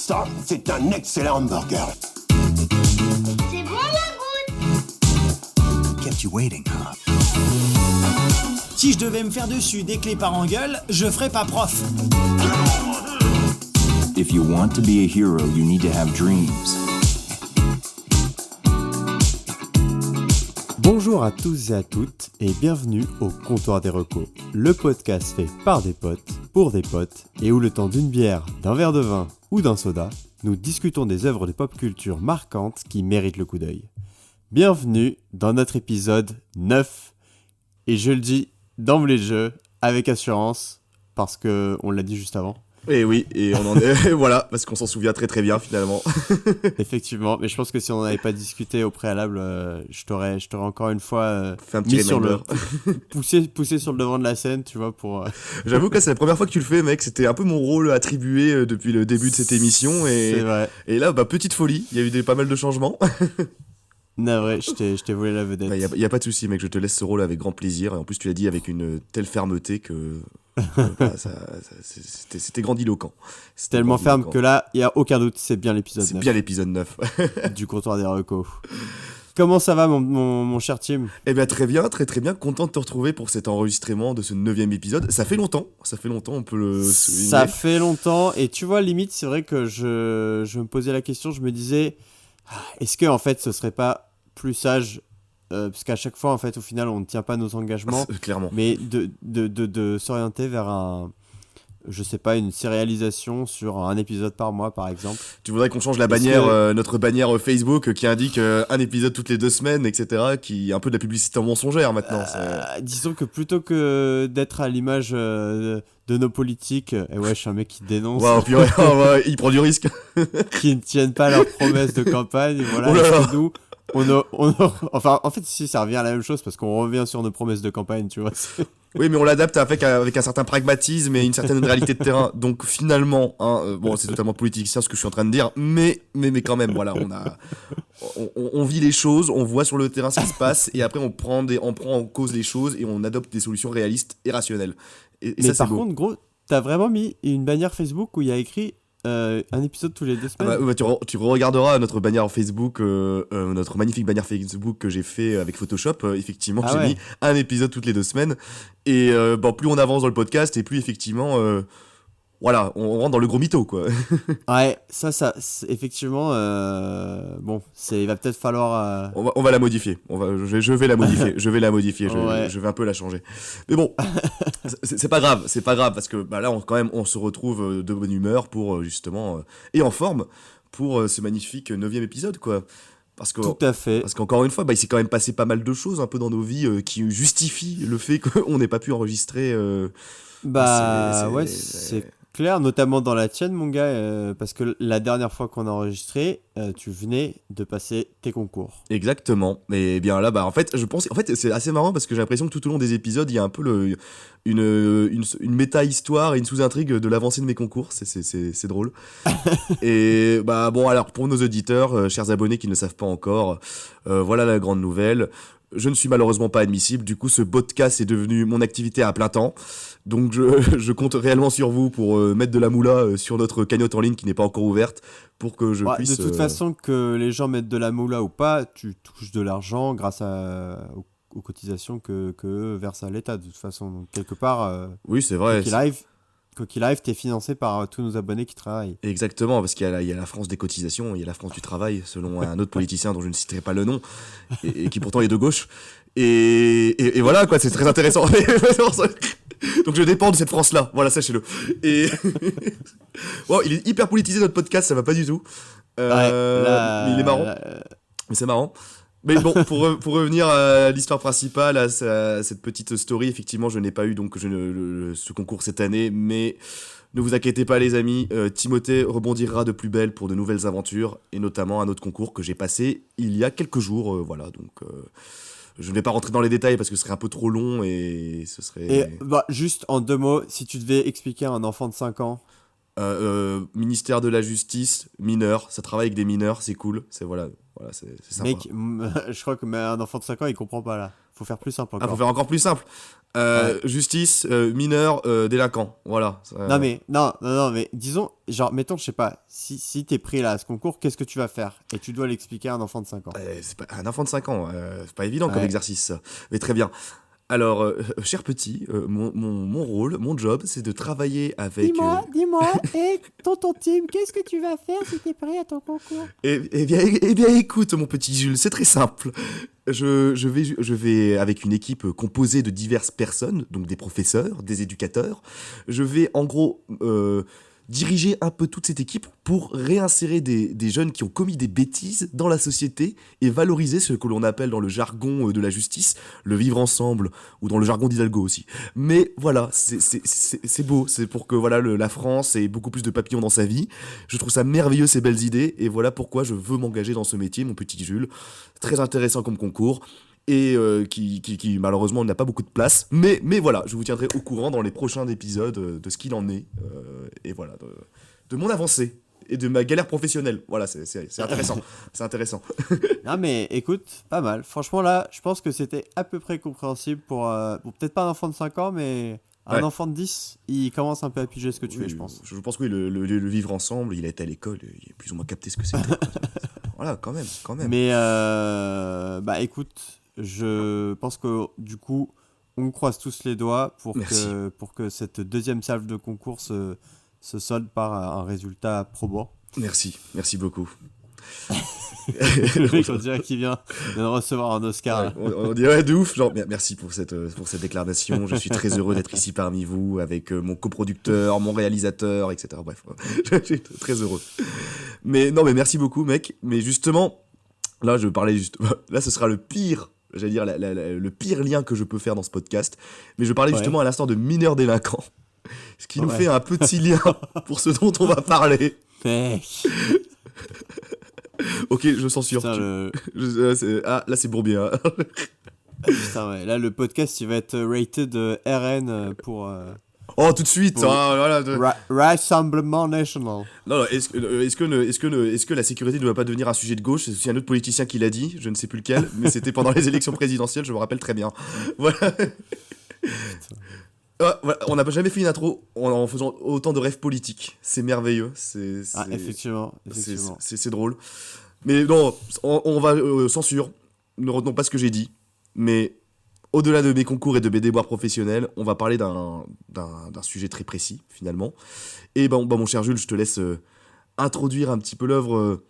Ça, c'est un excellent hamburger. C'est bon la goutte. Kept you waiting, huh? Si je devais me faire dessus dès que les parents gueulent, je ferais pas prof. If you want to be a hero, you need to have dreams. Bonjour à tous et à toutes et bienvenue au Comptoir des Recos, le podcast fait par des potes, pour des potes et où le temps d'une bière, d'un verre de vin ou d'un soda, nous discutons des œuvres de pop culture marquantes qui méritent le coup d'œil. Bienvenue dans notre épisode 9 et je le dis d'emblée de jeu avec assurance parce que on l'a dit juste avant. Et oui, et on en est, voilà, parce qu'on s'en souvient très très bien finalement. Effectivement, mais je pense que si on n'avait pas discuté au préalable, je t'aurais encore une fois Fais un petit mis sur reminder. poussé sur le devant de la scène, tu vois, pour... J'avoue que là, c'est la première fois que tu le fais, mec, c'était un peu mon rôle attribué depuis le début de cette émission, C'est et, vrai. et là, petite folie, il y a eu pas mal de changements. Navré, je t'ai volé la vedette. Y a pas de souci, mec, je te laisse ce rôle avec grand plaisir, et en plus tu l'as dit avec une telle fermeté que... c'était grandiloquent. C'est tellement ferme que là, il n'y a aucun doute, c'est bien l'épisode 9 C'est bien l'épisode 9. du Comptoir des Recos. Comment ça va, mon cher Tim ? Eh bien, très bien, très très bien. Content de te retrouver pour cet enregistrement de ce 9e épisode. Ça fait longtemps, on peut le souligner. Ça fait longtemps, et tu vois, limite, c'est vrai que je me posais la question, je me disais, est-ce que en fait, ce serait pas plus sage, parce qu'à chaque fois, en fait, au final, on ne tient pas nos engagements, Clairement. mais de s'orienter vers je sais pas, une sérialisation sur un épisode par mois, par exemple. Tu voudrais qu'on change la bannière, notre bannière Facebook qui indique un épisode toutes les 2 semaines, etc., qui est un peu de la publicité mensongère maintenant. Disons que plutôt que d'être à l'image de nos politiques, et ouais, je suis un mec qui dénonce, Waouh, purée, ouais, il prend du risque. qui ne tiennent pas leurs promesses de campagne, voilà, Oh là là. et que nous, enfin, en fait, si, ça revient à la même chose, parce qu'on revient sur nos promesses de campagne, tu vois. Oui, mais on l'adapte avec un certain pragmatisme et une certaine réalité de terrain. Donc finalement, bon, c'est totalement politicien ce que je suis en train de dire, mais quand même, voilà, on vit les choses, on voit sur le terrain ce qui se passe, et après on prend en cause les choses et on adopte des solutions réalistes et rationnelles. Et Mais ça, c'est par beau. contre, gros, t'as vraiment mis une bannière Facebook où il y a écrit un épisode tous les 2 semaines. Tu regarderas notre bannière Facebook, notre magnifique bannière Facebook que j'ai fait avec Photoshop. Effectivement, j'ai mis un épisode toutes les 2 semaines. Et plus on avance dans le podcast, et plus effectivement, voilà, on rentre dans le gros mytho, quoi. Ouais, ça c'est effectivement, bon, il va peut-être falloir... On va la modifier. Je vais la modifier. Je vais la modifier. Ouais. Je vais un peu la changer. Mais bon, c'est pas grave. C'est pas grave parce que là, on se retrouve de bonne humeur pour justement et en forme pour ce magnifique 9e épisode, quoi. Tout à fait. Parce qu'encore une fois, il s'est quand même passé pas mal de choses un peu dans nos vies qui justifient le fait qu'on n'ait pas pu enregistrer. C'est clair, notamment dans la tienne, mon gars, parce que la dernière fois qu'on a enregistré, tu venais de passer tes concours. Exactement. Mais bien là, en fait, c'est assez marrant parce que j'ai l'impression que tout au long des épisodes, il y a un peu une méta-histoire et une sous-intrigue de l'avancée de mes concours. C'est drôle. Et bon, alors pour nos auditeurs, chers abonnés qui ne le savent pas encore, voilà la grande nouvelle. Je ne suis malheureusement pas admissible, du coup ce podcast est devenu mon activité à plein temps, donc je compte réellement sur vous pour mettre de la moula sur notre cagnotte en ligne qui n'est pas encore ouverte, pour que je puisse... De toute façon, que les gens mettent de la moula ou pas, tu touches de l'argent grâce aux cotisations que verse à l'État, de toute façon. Donc quelque part, oui, c'est vrai. Quoi qu'il arrive, t'es financé par tous nos abonnés qui travaillent. Exactement, parce qu'il y a la France des cotisations, il y a la France du travail, selon un autre politicien dont je ne citerai pas le nom, et qui pourtant est de gauche. Et voilà, quoi, c'est très intéressant. Donc je dépends de cette France-là, voilà, sachez-le. Et bon, il est hyper politisé notre podcast, ça va pas du tout. Mais il est marrant. Mais c'est marrant. Mais bon, pour revenir à l'histoire principale, à cette petite story, effectivement, je n'ai pas eu ce concours cette année, mais ne vous inquiétez pas les amis, Timothée rebondira de plus belle pour de nouvelles aventures, et notamment un autre concours que j'ai passé il y a quelques jours, voilà, donc... je ne vais pas rentrer dans les détails parce que ce serait un peu trop long et ce serait... Et juste en 2 mots, si tu devais expliquer à un enfant de 5 ans Ministère de la Justice, mineur, ça travaille avec des mineurs, c'est cool, c'est sympa. Mec, je crois que un enfant de 5 ans, il comprend pas là. Faut faire plus simple encore. Faut faire encore plus simple. Justice, mineur, délinquant, voilà. Non mais disons, genre, mettons, je sais pas, si t'es pris là à ce concours, qu'est-ce que tu vas faire? Et tu dois l'expliquer à un enfant de 5 ans. C'est pas, un enfant de 5 ans, c'est pas évident comme Ouais. exercice, ça. Mais très bien. Alors, cher petit, mon rôle, mon job, c'est de travailler avec... Dis-moi, tonton Tim, qu'est-ce que tu vas faire si t'es prêt à ton concours? Eh bien, écoute, mon petit Jules, c'est très simple. Je vais, avec une équipe composée de diverses personnes, donc des professeurs, des éducateurs, je vais en gros diriger un peu toute cette équipe pour réinsérer des jeunes qui ont commis des bêtises dans la société et valoriser ce que l'on appelle dans le jargon de la justice, le vivre ensemble, ou dans le jargon d'Hidalgo aussi. Mais voilà, c'est beau, c'est pour que voilà, la France ait beaucoup plus de papillons dans sa vie. Je trouve ça merveilleux, ces belles idées, et voilà pourquoi je veux m'engager dans ce métier, mon petit Jules. Très intéressant comme concours. Et qui malheureusement n'a pas beaucoup de place. Mais voilà, je vous tiendrai au courant dans les prochains épisodes de ce qu'il en est. Et voilà, de mon avancée et de ma galère professionnelle. Voilà, c'est intéressant. C'est intéressant. Non mais écoute, pas mal. Franchement là, je pense que c'était à peu près compréhensible pour peut-être pas un enfant de 5 ans, mais un enfant de 10, il commence un peu à piger ce que tu fais, je pense. Je pense que oui, le vivre ensemble, il a été à l'école, il a plus ou moins capté ce que c'était. Voilà, quand même. Mais bah écoute, je pense que du coup, on croise tous les doigts pour que cette deuxième salve de concours se solde par un résultat probant. Merci beaucoup. Le mec, on dirait qu'il vient de recevoir un Oscar. Ouais, on dirait de ouf, genre merci pour cette déclaration, je suis très heureux d'être ici parmi vous avec mon coproducteur, mon réalisateur, etc. Bref, je suis très heureux. Mais merci beaucoup mec, mais justement, là je parlais là ce sera le pire, j'allais dire le pire lien que je peux faire dans ce podcast, mais je parlais justement à l'instant de mineurs délinquants, ce qui nous fait un petit lien pour ce dont on va parler. Mec. Ok, je censure. Putain, là c'est bourbier. Hein. Putain, ouais. Là, le podcast, il va être rated RN pour... Oh, tout de suite. Voilà. Rassemblement National. Non, est-ce que la sécurité ne doit pas devenir un sujet de gauche? C'est un autre politicien qui l'a dit, je ne sais plus lequel, mais c'était pendant les élections présidentielles, je me rappelle très bien. Voilà. Voilà, on n'a jamais fait une intro en faisant autant de rêves politiques. C'est merveilleux. Effectivement. C'est drôle. Mais non, on va censure. Ne retenons pas ce que j'ai dit. Mais au-delà de mes concours et de mes déboires professionnels, on va parler d'un sujet très précis, finalement. Et mon cher Jules, je te laisse introduire un petit peu l'œuvre,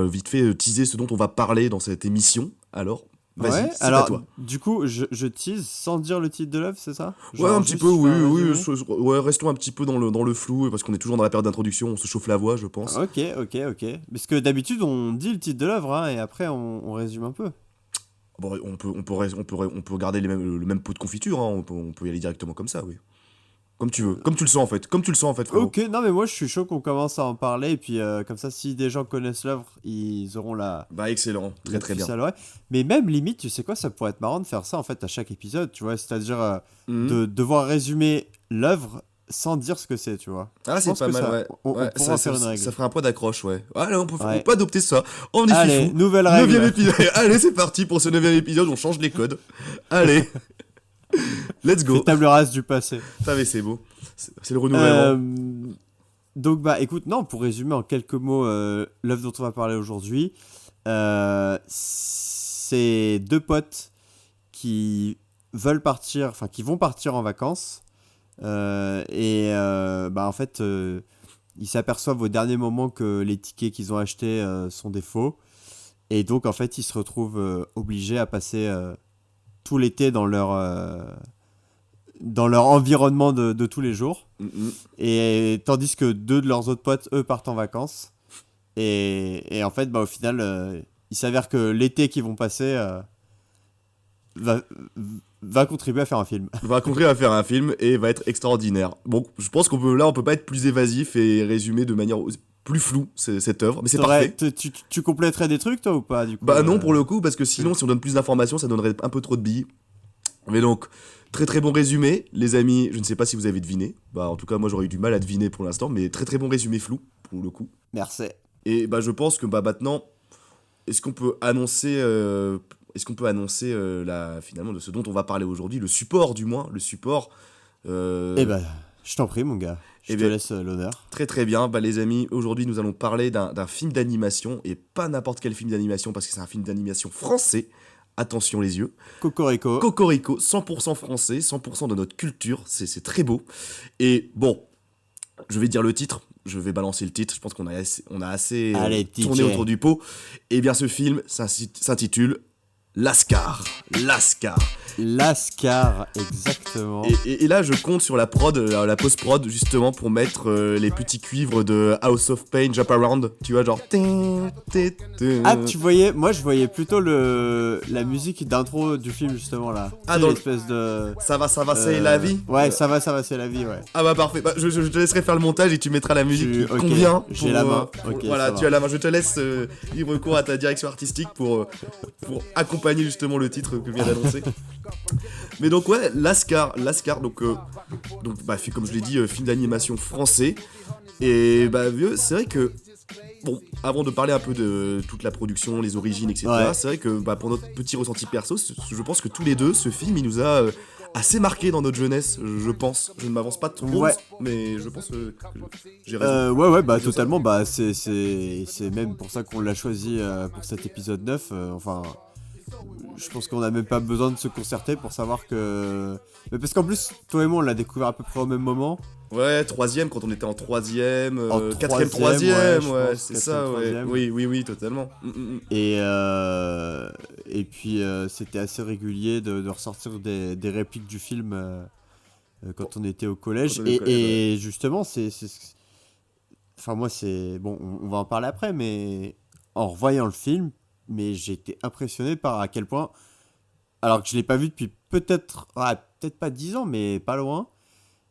vite fait teaser ce dont on va parler dans cette émission. Alors, vas-y, c'est à toi. Du coup, je tease sans dire le titre de l'œuvre, c'est ça? Ouais, un petit peu, oui. Restons un petit peu dans le flou, parce qu'on est toujours dans la période d'introduction, on se chauffe la voix, je pense. Ok. Parce que d'habitude, on dit le titre de l'œuvre, hein, et après, on résume un peu. Bon, on peut garder le même pot de confiture, hein, on peut y aller directement comme ça, oui. Comme tu veux, comme tu le sens en fait, frérot. Ok, non mais moi je suis chaud qu'on commence à en parler, et puis comme ça, si des gens connaissent l'œuvre, ils auront la... Bah excellent, très bien. Mais même limite, tu sais quoi, ça pourrait être marrant de faire ça en fait à chaque épisode, tu vois, c'est-à-dire de devoir résumer l'œuvre sans dire ce que c'est, tu vois. Ah, c'est pas mal, ouais. On pourra faire une règle. Ça ferait un point d'accroche, ouais. Allez, on peut adopter ça. On est Allez, fifou. nouvelle règle. 9e épisode. Allez, c'est parti pour ce 9e épisode, on change les codes. Allez. Let's go. C'est table rase du passé. Ça mais c'est beau. C'est le renouvellement. Donc écoute, non, pour résumer en quelques mots l'œuvre dont on va parler aujourd'hui, c'est deux potes qui vont partir en vacances en fait ils s'aperçoivent au dernier moment que les tickets qu'ils ont achetés sont des faux, et donc en fait ils se retrouvent obligés à passer tout l'été dans leur environnement de tous les jours. Et tandis que deux de leurs autres potes, eux, partent en vacances. Et en fait, au final, il s'avère que l'été qu'ils vont passer va contribuer à faire un film. Va contribuer à faire un film et va être extraordinaire. Bon, je pense on peut pas être plus évasif et résumer de manière plus floue cette œuvre, mais c'est parfait. Tu compléterais des trucs, toi, ou pas, du coup, non, pour le coup, parce que sinon, si on donne plus d'informations, ça donnerait un peu trop de billes. Mais donc, très très bon résumé, les amis. Je ne sais pas si vous avez deviné. Bah, en tout cas, moi j'aurais eu du mal à deviner pour l'instant, mais très très bon résumé flou, pour le coup. Merci. Et bah, je pense que bah, maintenant, est-ce qu'on peut annoncer, finalement, de ce dont on va parler aujourd'hui, le support du moins, le support. Eh ben, je t'en prie, mon gars. Je Eh te bien, laisse l'honneur. Très très bien, bah les amis, aujourd'hui nous allons parler d'un film d'animation, et pas n'importe quel film d'animation, parce que c'est un film d'animation français, attention les yeux, Cocorico. Cocorico, 100% français, 100% de notre culture, c'est très beau, et bon, je vais dire le titre, je vais balancer le titre, je pense qu'on a assez Allez, tourné DJ. autour du pot, et bien ce film s'intitule Lascar, Lascar. Lascar, exactement. Et là, je compte sur la prod, la post-prod, justement, pour mettre les petits cuivres de House of Pain, Jump Around, tu vois, genre... Ah, tu voyais, moi je voyais plutôt la musique d'intro du film, justement, là. Ah, Tu sais, dans le- l'espèce de... Ça va, c'est la vie. Ouais, ça va, c'est la vie, ouais. Ah bah parfait, bah, je te laisserai faire le montage et tu mettras la musique qui Ok, convient. j'ai pour, la main. pour- Ok, voilà, ça tu va. as la main, je te laisse libre cours à ta direction artistique pour accompagner justement le titre que je viens d'annoncer. Mais donc ouais, Lascar, donc bah, comme je l'ai dit, film d'animation français. Et bah vieux, c'est vrai que bon, avant de parler un peu de toute la production, les origines, etc. Ouais. C'est vrai que bah, pour notre petit ressenti perso, je pense que tous les deux, ce film, il nous a assez marqué dans notre jeunesse, je pense. Je ne m'avance pas trop, Ouais. mais je pense que j'ai raison. Ouais, bah C'est ça. totalement, bah c'est même pour ça qu'on l'a choisi pour cet épisode 9, enfin... Je pense qu'on a même pas besoin de se concerter pour savoir que... Mais parce qu'en plus, toi et moi, on l'a découvert à peu près au même moment. Ouais, troisième, quand on était en troisième, En quatrième, troisième, troisième, ouais, ouais, je pense, c'est quatrième, ça, ouais. troisième. Oui, totalement. Et puis, c'était assez régulier de ressortir des répliques du film quand on était au collège. Quand on était au collège, Et justement, Enfin, moi, c'est... Bon, on va en parler après, mais en revoyant le film, mais j'ai été impressionné par à quel point... Alors que je l'ai pas vu depuis peut-être pas 10 ans, mais pas loin.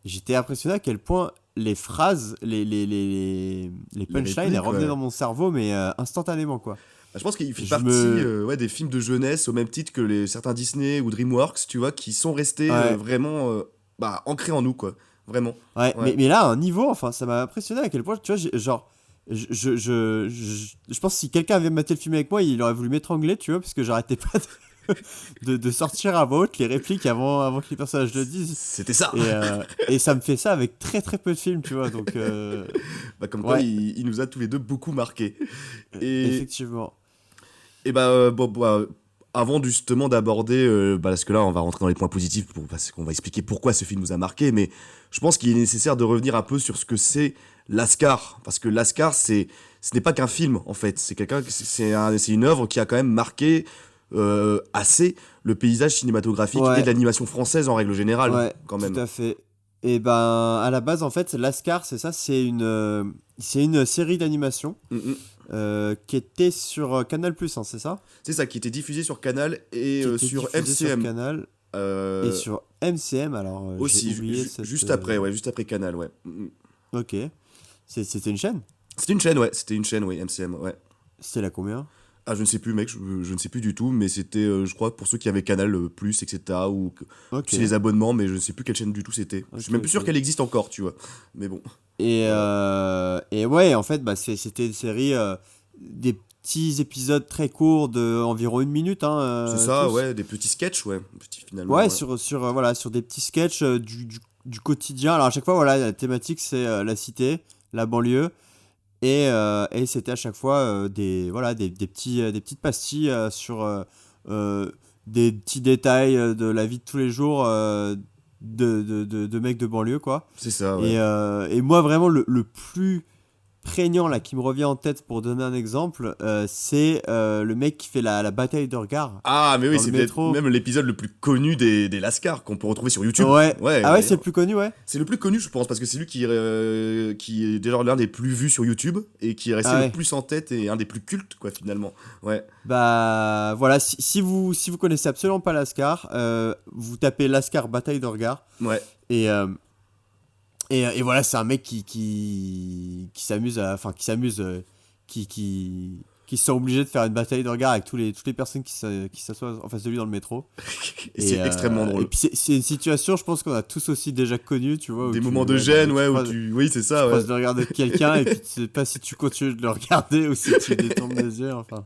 J'étais impressionné à quel point les phrases, les punchlines, répliques, elles revenaient ouais. dans mon cerveau, mais instantanément, quoi. Bah, je pense qu'il fait Je partie me- ouais, des films de jeunesse au même titre que certains Disney ou DreamWorks, tu vois, qui sont restés Ouais. vraiment bah, ancrés en nous, quoi. Vraiment. Ouais, Ouais. mais là, à un niveau, enfin, ça m'a impressionné à quel point, tu vois, je pense que si quelqu'un avait maté le film avec moi, il aurait voulu m'étrangler, tu vois, parce que j'arrêtais pas de sortir à voix haute les répliques avant que les personnages le disent. C'était ça. Et ça me fait ça avec très très peu de films, tu vois, donc Bah, comme quoi, ouais. il nous a tous les deux beaucoup marqués. Et, effectivement. et avant justement d'aborder, parce que là, on va rentrer dans les points positifs, parce qu'on va expliquer pourquoi ce film nous a marqué, mais je pense qu'il est nécessaire de revenir un peu sur ce que c'est Lascar. Parce que Lascar, ce n'est pas qu'un film, en fait. C'est une œuvre qui a quand même marqué assez le paysage cinématographique Ouais. et de l'animation française en règle générale, Ouais, quand même. tout à fait. Et ben, à la base, en fait, Lascar, c'est ça, c'est une série d'animation qui était sur Canal+, hein, c'est ça? C'est ça, qui était diffusé sur Canal et Qui était sur diffusé sur MCM. Canal euh, et sur MCM, alors aussi, j'ai oublié juste après, ouais, juste après Canal, ouais. Ok. C'était une chaîne? C'était une chaîne, ouais, MCM, ouais. C'était la combien? Ah, je ne sais plus, mec, je ne sais plus du tout, mais c'était, je crois, pour ceux qui avaient Canal Plus, etc., ou Ok. c'est les abonnements, mais je ne sais plus quelle chaîne du tout c'était. Je suis même plus sûr ok. qu'elle existe encore, tu vois. Mais bon. Et ouais, en fait, bah, c'était une série, des petits épisodes très courts de environ 1 minute. Hein, C'est ça, tous. ouais, des petits sketchs, ouais, finalement. Ouais, voilà, sur des petits sketchs du quotidien. Alors à chaque fois, voilà, la thématique c'est la cité, la banlieue. Et c'était à chaque fois des petites pastilles sur des petits détails de la vie de tous les jours de mecs de banlieue, quoi. C'est ça, ouais. Et moi, vraiment, le plus prégnant là, qui me revient en tête pour donner un exemple, c'est le mec qui fait la bataille de regard. Ah, mais oui, dans c'est le métro. peut-être même l'épisode le plus connu des Lascar qu'on peut retrouver sur YouTube. Ouais. Ah ouais, d'ailleurs. c'est le plus connu, ouais. C'est le plus connu, je pense, parce que c'est lui qui est déjà l'un des plus vus sur YouTube et qui est resté Ah ouais. le plus en tête et un des plus cultes, quoi, finalement. Ouais. Bah voilà, si vous connaissez absolument pas Lascar, vous tapez Lascar bataille de regard Ouais. et voilà, c'est un mec qui s'amuse qui qui sont obligés de faire une bataille de regard avec toutes les personnes qui s'assoient en face de lui dans le métro. Et c'est extrêmement drôle. Et puis c'est une situation, je pense qu'on a tous aussi déjà connu, tu vois. Des moments de gêne, ouais, oui, c'est ça, ouais. Tu de regarder quelqu'un et puis tu sais pas si tu continues de le regarder ou si tu détournes les yeux, enfin.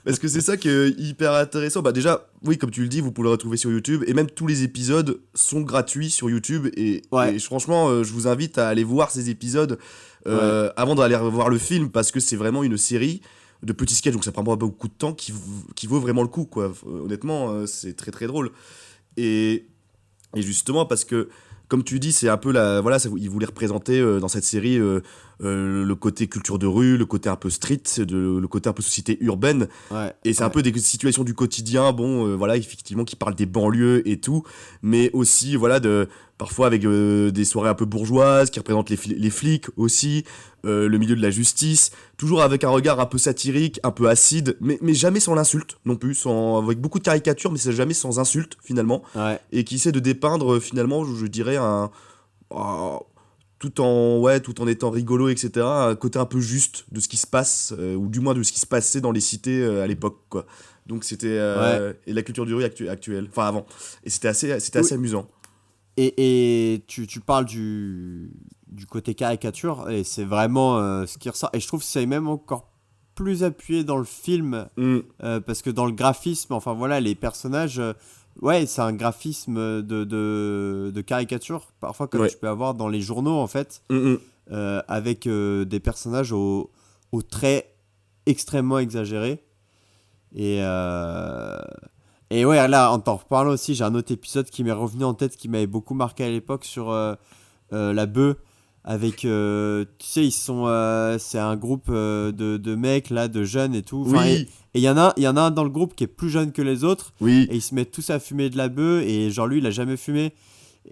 Parce que c'est ça qui est hyper intéressant. Bah déjà, oui, comme tu le dis, vous pouvez le retrouver sur YouTube. Et même tous les épisodes sont gratuits sur YouTube. Et franchement, je vous invite à aller voir ces épisodes avant d'aller voir le film. Parce que c'est vraiment une série de petits sketchs. Donc ça prend pas beaucoup de temps qui vaut vraiment le coup, quoi. Honnêtement, c'est très très drôle. Et justement, parce que, comme tu dis, c'est un peu il voulait représenter dans cette série le côté culture de rue, le côté un peu street, le côté un peu société urbaine. Ouais, et c'est un peu des situations du quotidien, effectivement, qui parlent des banlieues et tout, mais aussi, parfois avec des soirées un peu bourgeoises, qui représentent les flics aussi, le milieu de la justice, toujours avec un regard un peu satirique, un peu acide, mais jamais sans l'insulte non plus, avec beaucoup de caricatures, mais c'est jamais sans insulte, finalement. Ouais. Et qui essaie de dépeindre, finalement, je dirais, tout en étant rigolo, etc., un côté un peu juste de ce qui se passe, ou du moins de ce qui se passait dans les cités à l'époque, quoi. Donc c'était et la culture du rue actuelle, enfin avant, et c'était assez amusant. Et tu parles du côté caricature, et c'est vraiment ce qui ressort, et je trouve que c'est même encore plus appuyé dans le film, parce que dans le graphisme, enfin voilà, les personnages, c'est un graphisme de caricature, parfois comme tu peux avoir dans les journaux, en fait, avec des personnages aux traits extrêmement exagérés. Et ouais, là, en t'en reparlant aussi, j'ai un autre épisode qui m'est revenu en tête, qui m'avait beaucoup marqué à l'époque, sur la bœuf, avec, tu sais, c'est un groupe de mecs, là, de jeunes et tout. Enfin, oui. Et il y en a un dans le groupe qui est plus jeune que les autres, Oui. et ils se mettent tous à fumer de la bœuf, et genre lui, il a jamais fumé.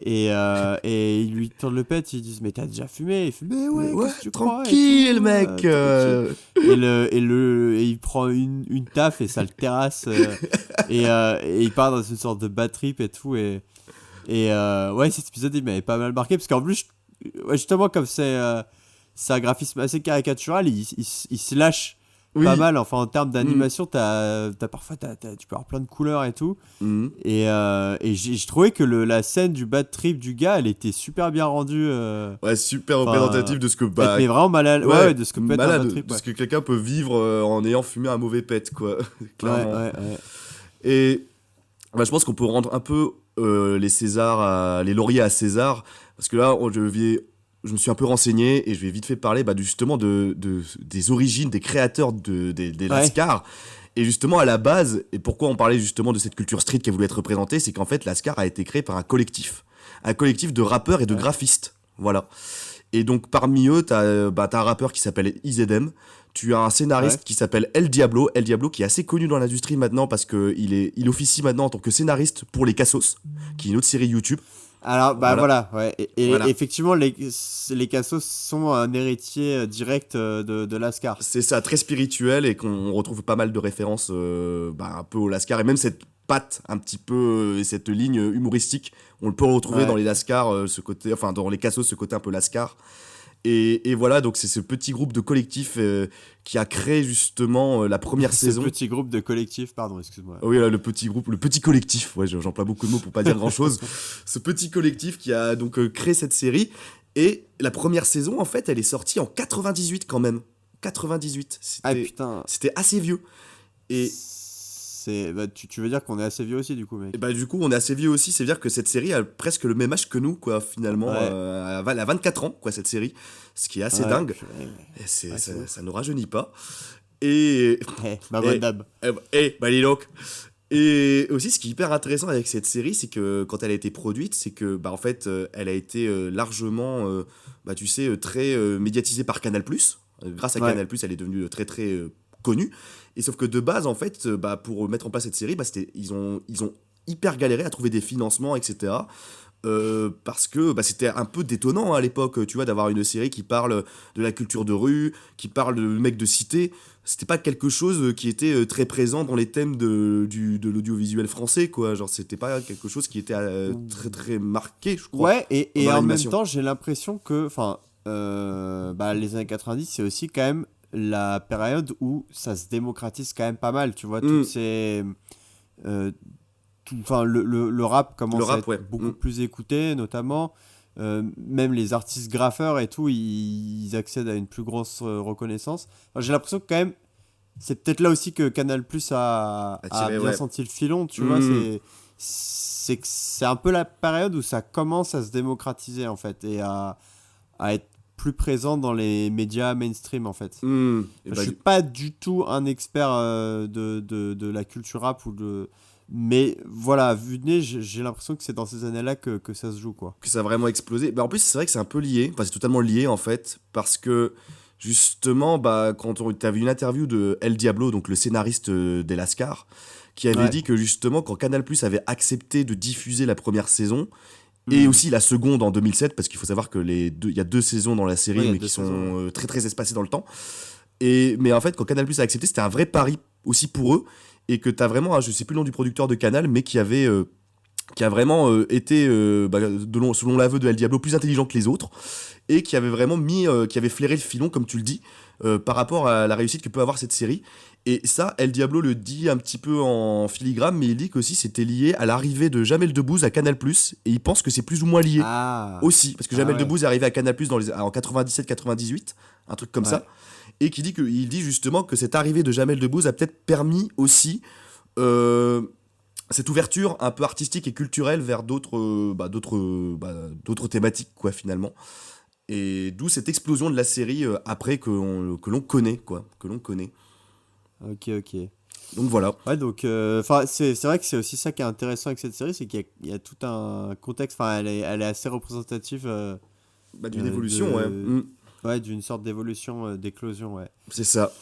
Et ils lui tournent le pet, ils disent mais t'as déjà fumé? Il fait mais ouais, qu'est-ce que tu crois, tranquille mec. Tranquille. Et il prend une taf et ça le terrasse, et il part dans une sorte de bad trip et tout, et cet épisode il m'avait pas mal marqué parce qu'en plus justement comme c'est un graphisme assez caricatural, il se lâche pas mal, enfin en termes d'animation, parfois tu peux avoir plein de couleurs et tout, et j'ai trouvé que la scène du bad trip du gars, elle était super bien rendue, super représentative de ce que mais vraiment malade, de ce que peut être un bad trip, de ce que quelqu'un peut vivre en ayant fumé un mauvais pet, quoi. Clairement. Et je pense qu'on peut rendre un peu les lauriers à César, parce que là je me suis un peu renseigné et je vais vite fait parler justement des origines, des créateurs des Lascars. Et justement, à la base, et pourquoi on parlait justement de cette culture street qui a voulu être représentée, c'est qu'en fait, Lascar a été créé par un collectif de rappeurs et de graphistes. Voilà. Et donc, parmi eux, t'as un rappeur qui s'appelle IZM, tu as un scénariste qui s'appelle El Diablo, qui est assez connu dans l'industrie maintenant parce qu'il officie maintenant en tant que scénariste pour Les Cassos, qui est une autre série YouTube. Alors, voilà. Et effectivement, les Cassos sont un héritier direct de Lascar. C'est ça, très spirituel, et qu'on retrouve pas mal de références un peu au Lascar, et même cette patte un petit peu, et cette ligne humoristique, on le peut retrouver dans les Lascar, dans les Cassos, ce côté un peu Lascar. Et voilà, donc c'est ce petit groupe de collectif qui a créé justement la première saison. Ce petit groupe de collectif, pardon, excuse-moi. Oui, là, le petit collectif, j'emploie beaucoup de mots pour pas dire grand-chose. Ce petit collectif qui a donc créé cette série, et la première saison, en fait, elle est sortie en 98 quand même. 98, c'était assez vieux. Et... tu veux dire qu'on est assez vieux aussi, du coup, mec? Et du coup, on est assez vieux aussi, c'est-à-dire que cette série a presque le même âge que nous, quoi, finalement. Elle a 24 ans, quoi, cette série, ce qui est assez dingue. Et ça ne rajeunit pas. Et... bonne dame. Dis donc. Et aussi, ce qui est hyper intéressant avec cette série, c'est que quand elle a été produite, c'est que, en fait, elle a été largement, très médiatisée par Canal+. Grâce à Canal+, elle est devenue très, très connue. Et sauf que de base, en fait, pour mettre en place cette série, ils ont hyper galéré à trouver des financements, etc. Parce que c'était un peu détonnant à l'époque, tu vois, d'avoir une série qui parle de la culture de rue, qui parle de mecs de cité. C'était pas quelque chose qui était très présent dans les thèmes de l'audiovisuel français, quoi. Genre, c'était pas quelque chose qui était très très marqué, je crois. Ouais, et en même temps, j'ai l'impression que, les années 90, c'est aussi quand même la période où ça se démocratise quand même pas mal, tu vois, Mm. toutes ces... Enfin, le rap commence à être ouais. beaucoup plus écouté, notamment. Même les artistes graffeurs et tout, ils accèdent à une plus grosse reconnaissance. Enfin, j'ai l'impression que quand même, c'est peut-être là aussi que Canal+ a Attiré, bien ouais. senti le filon, tu vois. C'est un peu la période où ça commence à se démocratiser, en fait, et à être plus présent dans les médias mainstream, en fait. Je suis pas du tout un expert de la culture rap mais voilà, vu de nez, j'ai l'impression que c'est dans ces années-là que ça se joue, quoi. Que ça a vraiment explosé. Bah, en plus, c'est vrai que c'est un peu lié, enfin, c'est totalement lié en fait, parce que justement, bah, quand tu as vu une interview de El Diablo, donc le scénariste des Lascars, qui avait dit que justement, quand Canal+ avait accepté de diffuser la première saison, et aussi la seconde en 2007, parce qu'il faut savoir que il y a 2 saisons dans la série, mais qui sont très très espacées dans le temps. Mais en fait, quand Canal+ a accepté, c'était un vrai pari aussi pour eux, et que tu as vraiment, je sais plus le nom du producteur de Canal, mais qui a vraiment été, selon l'aveu de El Diablo, plus intelligent que les autres, et qui avait vraiment qui avait flairé le filon, comme tu le dis, par rapport à la réussite que peut avoir cette série. Et ça, El Diablo le dit un petit peu en filigrane, mais il dit qu'aussi c'était lié à l'arrivée de Jamel Debbouze à Canal+, et il pense que c'est plus ou moins lié aussi, parce que Jamel Debbouze est arrivé à Canal+ en 97-98, un truc comme ça, et il dit justement que cette arrivée de Jamel Debbouze a peut-être permis aussi cette ouverture un peu artistique et culturelle vers d'autres thématiques, quoi, finalement. Et d'où cette explosion de la série après que l'on connaît, quoi, que l'on connaît. Ok. Donc voilà. Ouais, donc c'est vrai que c'est aussi ça qui est intéressant avec cette série, c'est qu'il y a tout un contexte, enfin elle est assez représentative d'une évolution, ouais, d'une sorte d'évolution, d'éclosion, ouais. C'est ça.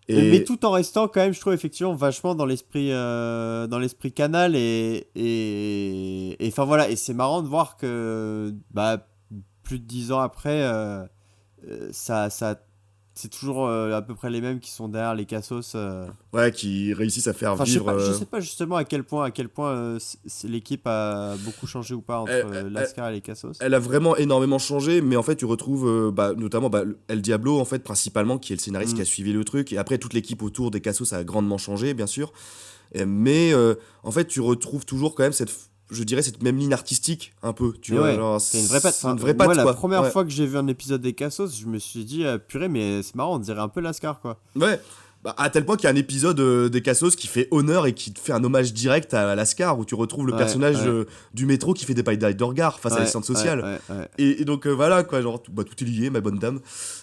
Mais tout en restant quand même, je trouve, effectivement vachement dans l'esprit Canal, et enfin voilà, et c'est marrant de voir que plus de 10 ans après, ça c'est toujours à peu près les mêmes qui sont derrière les Cassos. Ouais, qui réussissent à faire vivre. Je sais pas justement à quel point l'équipe a beaucoup changé ou pas entre Lascar et les Cassos. Elle a vraiment énormément changé, mais en fait tu retrouves notamment El Diablo, en fait, principalement, qui est le scénariste qui a suivi le truc, et après toute l'équipe autour des Cassos a grandement changé, bien sûr. Mais en fait tu retrouves toujours quand même cette même ligne artistique, un peu, tu vois, genre, c'est une vraie patte. C'est une vraie patte, moi, quoi. La première fois que j'ai vu un épisode des Cassos, je me suis dit purée, mais c'est marrant, on dirait un peu Lascar, quoi. Ouais, à tel point qu'il y a un épisode des Cassos qui fait honneur et qui te fait un hommage direct à Lascar, où tu retrouves le personnage du métro qui fait des batailles de regard face à les centres sociales. Et donc voilà, quoi, genre tout est lié, ma bonne dame.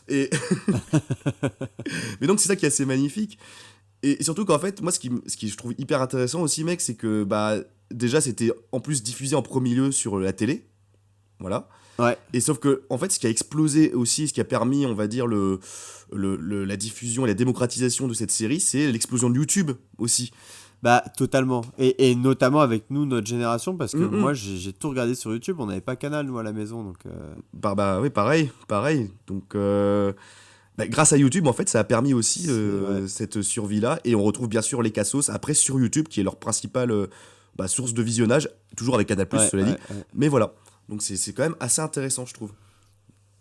Mais donc c'est ça qui est assez magnifique. Et surtout qu'en fait, moi, ce qui je trouve hyper intéressant aussi, mec, c'est que déjà, c'était en plus diffusé en premier lieu sur la télé. Voilà. Ouais. Et sauf que, en fait, ce qui a explosé aussi, ce qui a permis, on va dire, la diffusion et la démocratisation de cette série, c'est l'explosion de YouTube aussi. Totalement. Et notamment avec nous, notre génération, parce que moi, j'ai tout regardé sur YouTube. On n'avait pas Canal, nous, à la maison. Donc, oui, pareil. Donc, grâce à YouTube, en fait, ça a permis aussi cette survie-là. Et on retrouve bien sûr les Cassos après sur YouTube, qui est leur principale source de visionnage, toujours avec Canal+, cela dit. Mais voilà. Donc c'est quand même assez intéressant, je trouve,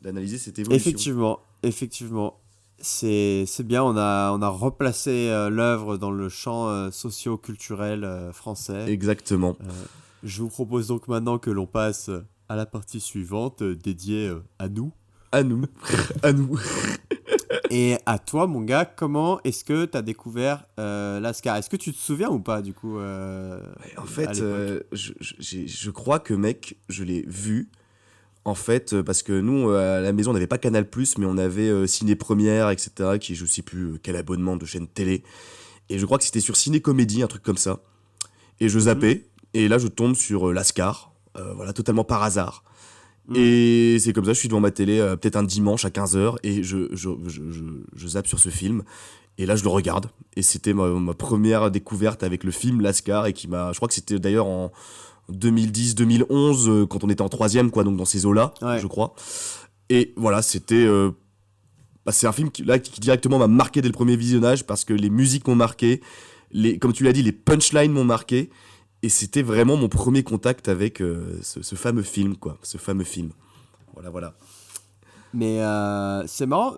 d'analyser cette évolution. Effectivement. C'est bien, on a replacé l'œuvre dans le champ socio-culturel français. Exactement. Je vous propose donc maintenant que l'on passe à la partie suivante, dédiée à nous. À nous. Et à toi, mon gars, comment est-ce que tu as découvert Lascar ? Est-ce que tu te souviens ou pas, du coup En fait, je crois que, mec, je l'ai vu. En fait, parce que nous, à la maison, on n'avait pas Canal+, mais on avait Ciné Première, etc., qui est je sais plus quel abonnement de chaîne télé. Et je crois que c'était sur Ciné Comédie, un truc comme ça. Et je zappais, et là, je tombe sur Lascar, voilà, totalement par hasard. Et c'est comme ça, je suis devant ma télé, peut-être un dimanche à 15h, et je zappe sur ce film. Et là, je le regarde. Et c'était ma première découverte avec le film Lascar, et je crois que c'était d'ailleurs en 2010-2011, quand on était en 3e, quoi, donc dans ces eaux-là, je crois. Et voilà, c'était... c'est un film qui directement m'a marqué dès le premier visionnage, parce que les musiques m'ont marqué, comme tu l'as dit, les punchlines m'ont marqué. Et c'était vraiment mon premier contact avec ce fameux film, quoi. Ce fameux film. Voilà. Mais c'est marrant.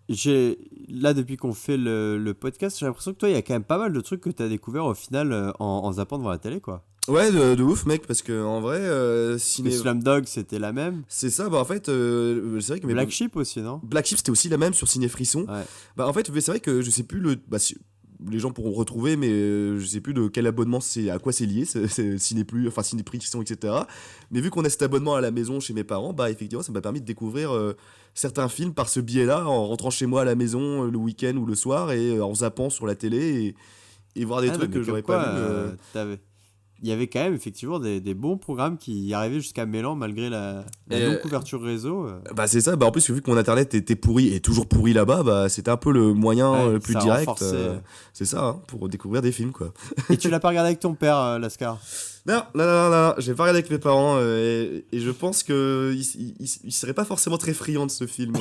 là, depuis qu'on fait le podcast, j'ai l'impression que toi, il y a quand même pas mal de trucs que tu as découvert au final en zappant devant la télé, quoi. Ouais, de ouf, mec, parce que en vrai, Parce que Slumdog, c'était la même. c'est ça, bah en fait, c'est vrai que Black Sheep aussi, non? Black Sheep, c'était aussi la même sur Ciné Frisson. Ouais. Bah en fait, c'est vrai que je sais plus les gens pourront retrouver, mais je sais plus de quel abonnement à quoi c'est lié, c'est Ciné Plus, enfin Ciné Frisson, etc. Mais vu qu'on a cet abonnement à la maison chez mes parents, bah effectivement, ça m'a permis de découvrir certains films par ce biais-là, en rentrant chez moi à la maison le week-end ou le soir, et en zappant sur la télé et voir des trucs que j'aurais pas vu. Il y avait quand même effectivement des bons programmes qui arrivaient jusqu'à Mélan malgré la non-couverture réseau. Bah c'est ça, bah en plus vu que mon internet était pourri et toujours pourri là-bas, bah c'était un peu le moyen le plus ça direct. renforçait. C'est ça, hein, pour découvrir des films quoi. Et tu l'as pas regardé avec ton père, Lascar? Non, j'ai pas regardé avec mes parents et je pense que il serait pas forcément très friand de ce film.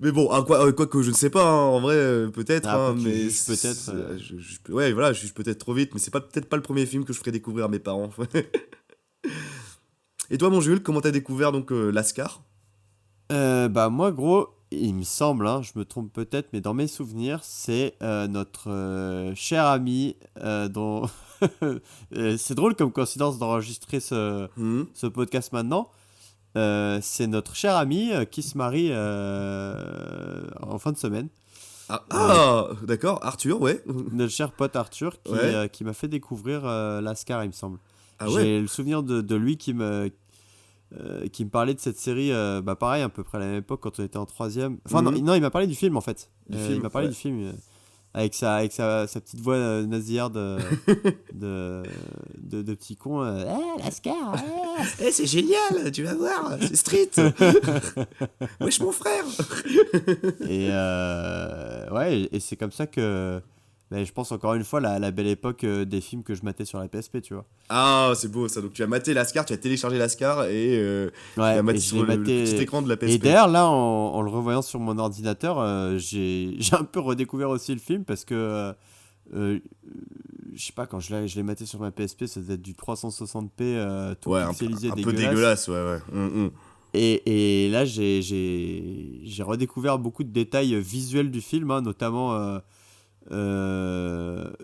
Mais bon, quoi que je ne sais pas, hein, en vrai, peut-être, hein, tu mais juges peut-être. ouais, voilà, je juge peut-être trop vite, mais c'est peut-être pas le premier film que je ferai découvrir à mes parents. Et toi, mon Jules, comment t'as découvert donc Lascar? Bah moi, gros, il me semble, hein, je me trompe peut-être, mais dans mes souvenirs, c'est notre cher ami dont... c'est drôle comme coïncidence d'enregistrer ce podcast maintenant. C'est notre cher ami qui se marie en fin de semaine. D'accord, Arthur, ouais. Notre cher pote Arthur qui m'a fait découvrir Lascar, il me semble. Ah ouais. J'ai le souvenir de lui qui me parlait de cette série, bah pareil, à peu près à la même époque quand on était en 3ème. Enfin, non, il m'a parlé du film en fait. Il m'a parlé du film avec sa petite voix nasillarde de petit con. Lascar, c'est génial, tu vas voir, c'est street. Wesh, mon frère. et c'est comme ça que. Mais je pense encore une fois la belle époque des films que je matais sur la PSP, tu vois. Ah, c'est beau ça. Donc tu as maté Lascar, tu as téléchargé Lascar et tu as maté sur le petit écran de la PSP. Et d'ailleurs, là, en le revoyant sur mon ordinateur, j'ai un peu redécouvert aussi le film parce que, je sais pas, quand je l'ai maté sur ma PSP, ça devait être du 360p, tout pixelisé, un peu dégueulasse, ouais. Et là, j'ai redécouvert beaucoup de détails visuels du film, hein, notamment...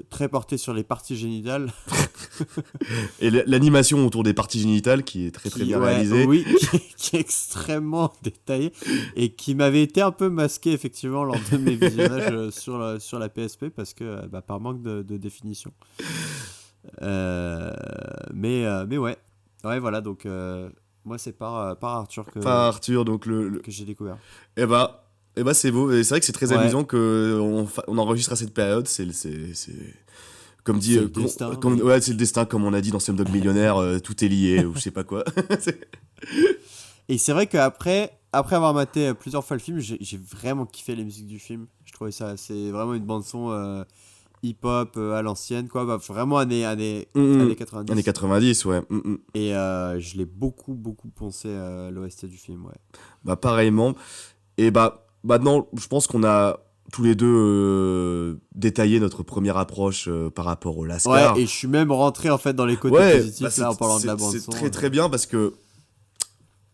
très porté sur les parties génitales. Et l'animation autour des parties génitales qui est très bien réalisée. Oui, qui est extrêmement détaillée et qui m'avait été un peu masqué effectivement lors de mes visionnages sur la PSP parce que par manque de définition. Mais ouais, voilà, donc moi c'est par Arthur donc que j'ai découvert. Eh bah c'est beau, et c'est vrai que c'est très amusant qu'on enregistre à cette période, c'est comme dit, c'est le destin, c'est le destin, comme on a dit dans Slumdog Millionnaire, tout est lié, ou je sais pas quoi. Et c'est vrai qu'après avoir maté plusieurs fois le film, j'ai vraiment kiffé les musiques du film. Je trouvais ça, c'est vraiment une bande-son hip-hop à l'ancienne, quoi, vraiment années 90. Années 90, ouais. Et je l'ai beaucoup poncé l'OST du film, ouais. Bah pareillement, et maintenant, je pense qu'on a tous les deux détaillé notre première approche par rapport au Lascar. Ouais, et je suis même rentré en fait dans les côtés positifs là en parlant de la bande son. C'est très bien parce que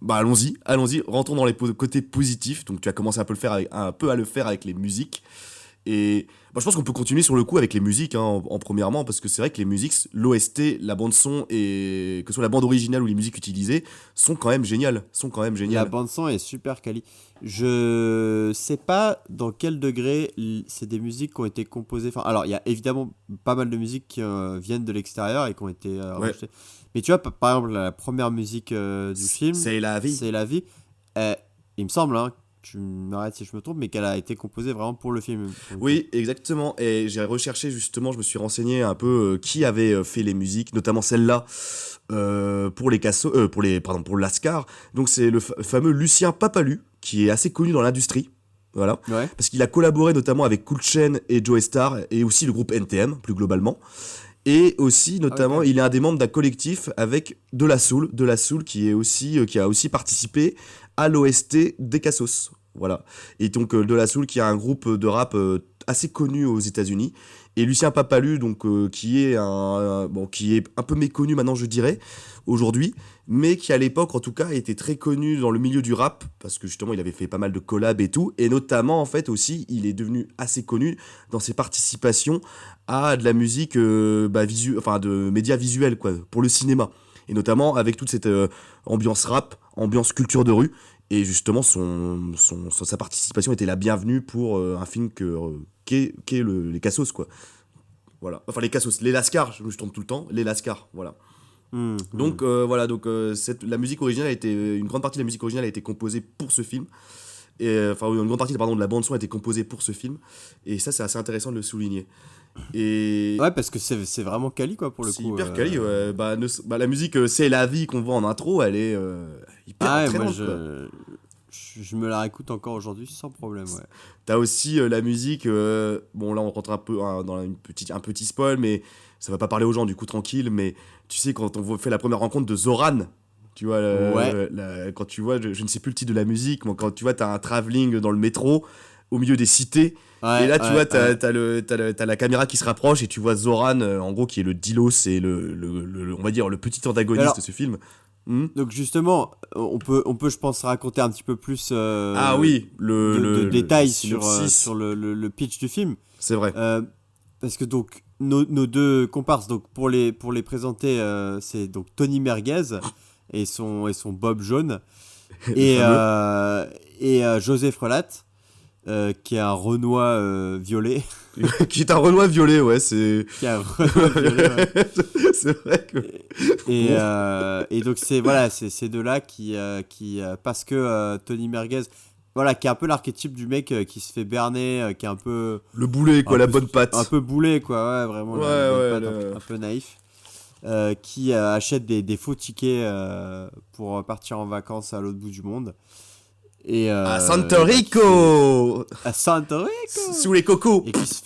allons-y, rentrons dans les côtés positifs. Donc tu as commencé à le faire avec les musiques. Et je pense qu'on peut continuer sur le coup avec les musiques, hein, en premièrement, parce que c'est vrai que les musiques, l'OST, la bande-son, et que ce soit la bande originale ou les musiques utilisées, sont quand même géniales. La bande-son est super quali. Je sais pas dans quel degré c'est des musiques qui ont été composées. Enfin, alors, il y a évidemment pas mal de musiques qui viennent de l'extérieur et qui ont été rajoutées. Mais tu vois, par exemple, la première musique du film, C'est la vie. Il me semble, hein, tu m'arrêtes si je me trompe, mais qu'elle a été composée vraiment pour le film. Oui, exactement. Et j'ai recherché justement, je me suis renseigné un peu qui avait fait les musiques, notamment celle-là pour pour Lascar. Donc c'est le fameux Lucien Papalu, qui est assez connu dans l'industrie. Voilà. Ouais. Parce qu'il a collaboré notamment avec Cool Chain et Joey Starr et aussi le groupe NTM plus globalement. Et aussi, notamment, il est un des membres d'un collectif avec De La Soul qui a aussi participé à l'OST des Cassos. Voilà. Et donc, De La Soul qui a un groupe de rap assez connu aux États-Unis Et Lucien Papalu, donc, qui est un peu méconnu maintenant, je dirais, aujourd'hui, mais qui à l'époque, en tout cas, était très connu dans le milieu du rap, parce que justement, il avait fait pas mal de collabs et tout, et notamment, en fait, aussi, il est devenu assez connu dans ses participations à de la musique de médias visuels, quoi, pour le cinéma. Et notamment avec toute cette ambiance rap, ambiance culture de rue, et justement, sa participation était la bienvenue pour un film qu'est les Cassos, quoi. Voilà. Enfin, les Cassos, les Lascars, je me trompe tout le temps, les Lascars, voilà. Donc, la musique originale une grande partie de la musique originale a été composée pour ce film. Une grande partie de la bande-son a été composée pour ce film. Et ça, c'est assez intéressant de le souligner. Et... Ouais, parce que c'est vraiment quali, quoi, pour le coup. C'est hyper quali, ouais. La musique C'est la vie qu'on voit en intro, elle est hyper entraînante, quoi. Je me la réécoute encore aujourd'hui sans problème, ouais. T'as aussi la musique, là on rentre un peu dans un petit spoil, mais ça va pas parler aux gens, du coup tranquille, mais tu sais quand on fait la première rencontre de Zoran, tu vois, quand tu vois, je ne sais plus le titre de la musique, mais quand tu vois t'as un travelling dans le métro, au milieu des cités, et là tu vois t'as la caméra qui se rapproche et tu vois Zoran, en gros qui est le Dilos, c'est on va dire le petit antagoniste de ce film. Donc justement, on peut, je pense, raconter un petit peu plus de détails sur le pitch du film. C'est vrai. Parce que donc nos deux comparses, donc pour les présenter, c'est donc Tony Merguez et son bob jaune et José Frelat, qui est un Renoir violet. Qui est un Renoir violet, ouais, c'est... Qui est un Renoir violet, ouais. C'est vrai que... Et donc c'est ces deux-là qui parce que Tony Merguez, voilà, qui est un peu l'archétype du mec qui se fait berner, qui est un peu... Le boulet, quoi, la bonne patte. Un peu boulet, quoi, ouais, vraiment, la bonne patte, un peu naïf. Qui achète des faux tickets pour partir en vacances à l'autre bout du monde. Et à Santo Rico sous les cocos, et qui se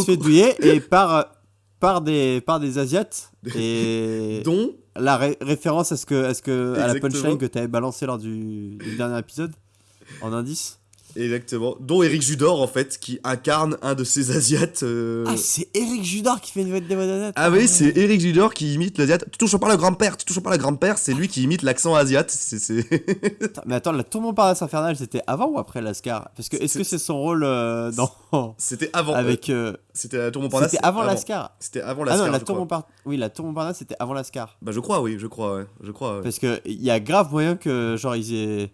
fait douiller et par des Asiates, et dont la référence à la punchline que tu avais balancé lors du dernier épisode en indice. Exactement, dont Eric Judor en fait, qui incarne un de ces Asiates. Ah, c'est Eric Judor qui fait une voix d'Asiate. Ah oui, c'est Eric Judor qui imite l'Asiate. Tu touches pas le grand-père, c'est lui qui imite l'accent Asiate. Mais attends, la Tour Montparnasse infernale, c'était avant ou après Lascar ? Parce que est-ce que c'est son rôle dans... C'était avant. Avec. C'était la Tour Montparnasse. C'était avant Lascar. C'était avant Lascar. Ah non, la Tour Montparnasse. Oui, la Tour Montparnasse, c'était avant Lascar. Bah je crois. Parce que il y a grave moyen que genre ils aient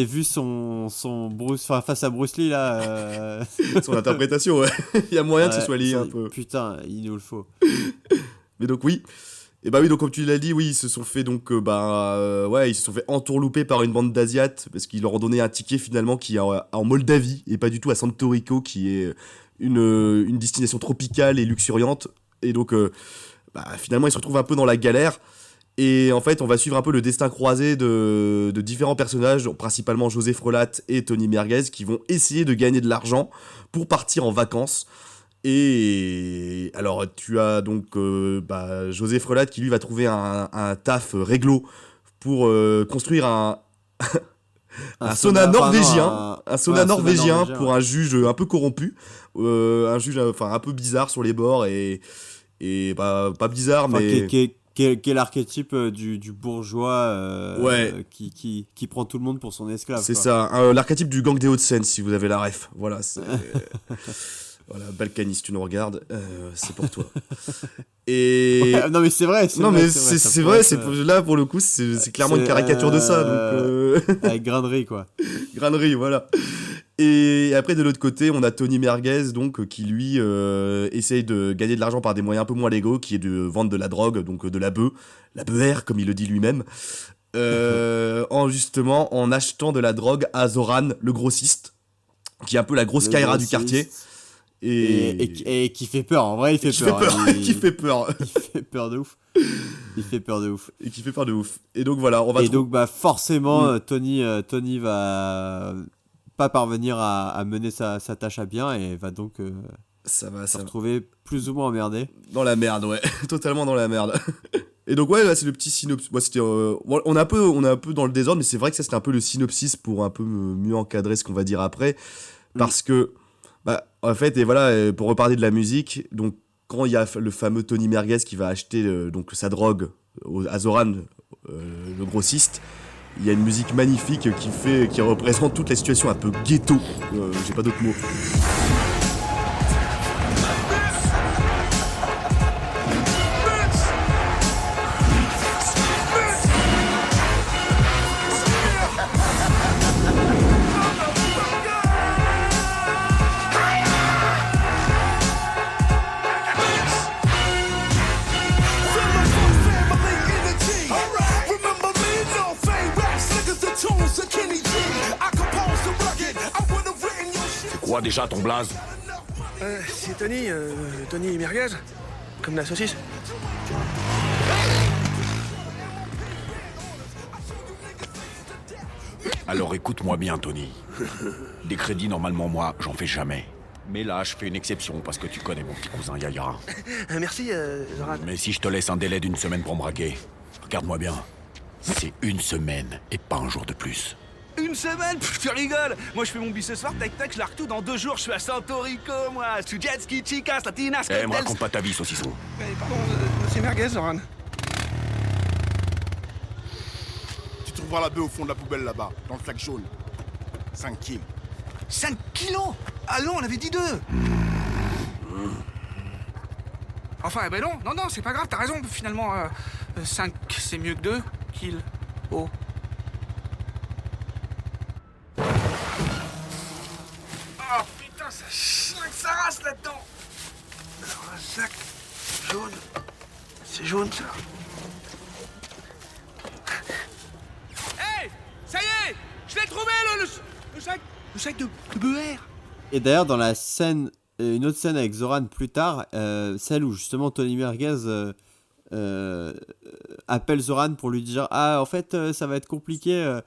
vu son Bruce, enfin face à Bruce Lee là. Son interprétation, ouais. Il y a moyen que ce soit lié un peu. Putain, il nous le faut. Mais donc oui. Et bah oui, donc comme tu l'as dit, oui, ils se sont fait ils se sont fait entourlouper par une bande d'Asiates parce qu'ils leur ont donné un ticket finalement qui est en Moldavie et pas du tout à Santo Rico, qui est une destination tropicale et luxuriante. Et donc finalement ils se retrouvent un peu dans la galère. Et en fait, on va suivre un peu le destin croisé de différents personnages, principalement José Frelat et Tony Merguez, qui vont essayer de gagner de l'argent pour partir en vacances. Et alors, tu as donc José Frelat qui lui va trouver un taf réglo pour construire un sauna norvégien, pour un juge un peu corrompu, un juge un peu bizarre sur les bords et pas bizarre, mais qui est l'archétype du bourgeois qui prend tout le monde pour son esclave. C'est ça, l'archétype du gang des Hauts-de-Seine, si vous avez la ref. Voilà, c'est... Voilà, Balkany, si tu nous regardes, c'est pour toi. Et... non mais c'est vrai. C'est vrai, là pour le coup, c'est clairement une caricature de ça. Donc, avec grainerie, quoi. Grainerie, voilà. Et après, de l'autre côté, on a Tony Merguez, donc, qui lui essaye de gagner de l'argent par des moyens un peu moins légaux, qui est de vendre de la drogue, donc de la beuh, comme il le dit lui-même, en achetant de la drogue à Zoran, le grossiste, qui est un peu la grosse Kaira du quartier. Et qui fait peur, en vrai, il fait peur. Qui fait peur. Il fait peur de ouf. Et qui fait peur de ouf. Et donc voilà, on va... donc forcément, Tony va pas parvenir à mener sa tâche à bien et va donc se retrouver plus ou moins emmerdé. Dans la merde, ouais. Totalement dans la merde. Et donc ouais, là, c'est le petit synopsis. C'était, on est un peu dans le désordre, mais c'est vrai que ça c'était un peu le synopsis pour un peu mieux encadrer ce qu'on va dire après. Parce que Bah, en fait, et voilà, pour reparler de la musique, donc quand il y a le fameux Tony Merguez qui va acheter donc sa drogue à Zoran, le grossiste, il y a une musique magnifique qui représente toute la situation un peu ghetto. J'ai pas d'autres mots. C'est quoi déjà ton blaze? C'est Tony Merguez, comme la saucisse. Alors écoute-moi bien, Tony. Des crédits, normalement, moi, j'en fais jamais. Mais là, je fais une exception parce que tu connais mon petit cousin Yaya. Merci, Zoran. Mais si je te laisse un délai d'1 semaine pour me braquer, regarde-moi bien. C'est 1 semaine et pas un jour de plus. Une semaine? Pff, tu rigoles. Moi, je fais mon bis ce soir, tac tac, je la tout dans 2 jours. Je suis à Santo Rico, moi. Je suis jet ski, chicas, latinas, Eh, me cocktails. raconte pas ta vie, saucisson. Pardon, c'est Merguez, Zoran. Tu trouveras la bœuf au fond de la poubelle là-bas, dans le sac jaune. 5 kills. 5 kilos? Ah non, on avait dit 2. Enfin, eh ben non, c'est pas grave, t'as raison, finalement. 5, c'est mieux que 2 kills. Oh. Oh putain, ça chlingue sa race là-dedans. Alors, un sac jaune. C'est jaune, ça. Hey, ça y est, je l'ai trouvé, le sac de beurre. Et d'ailleurs, dans la scène, une autre scène avec Zoran plus tard, celle où justement Tony Merguez appelle Zoran pour lui dire ah en fait ça va être compliqué.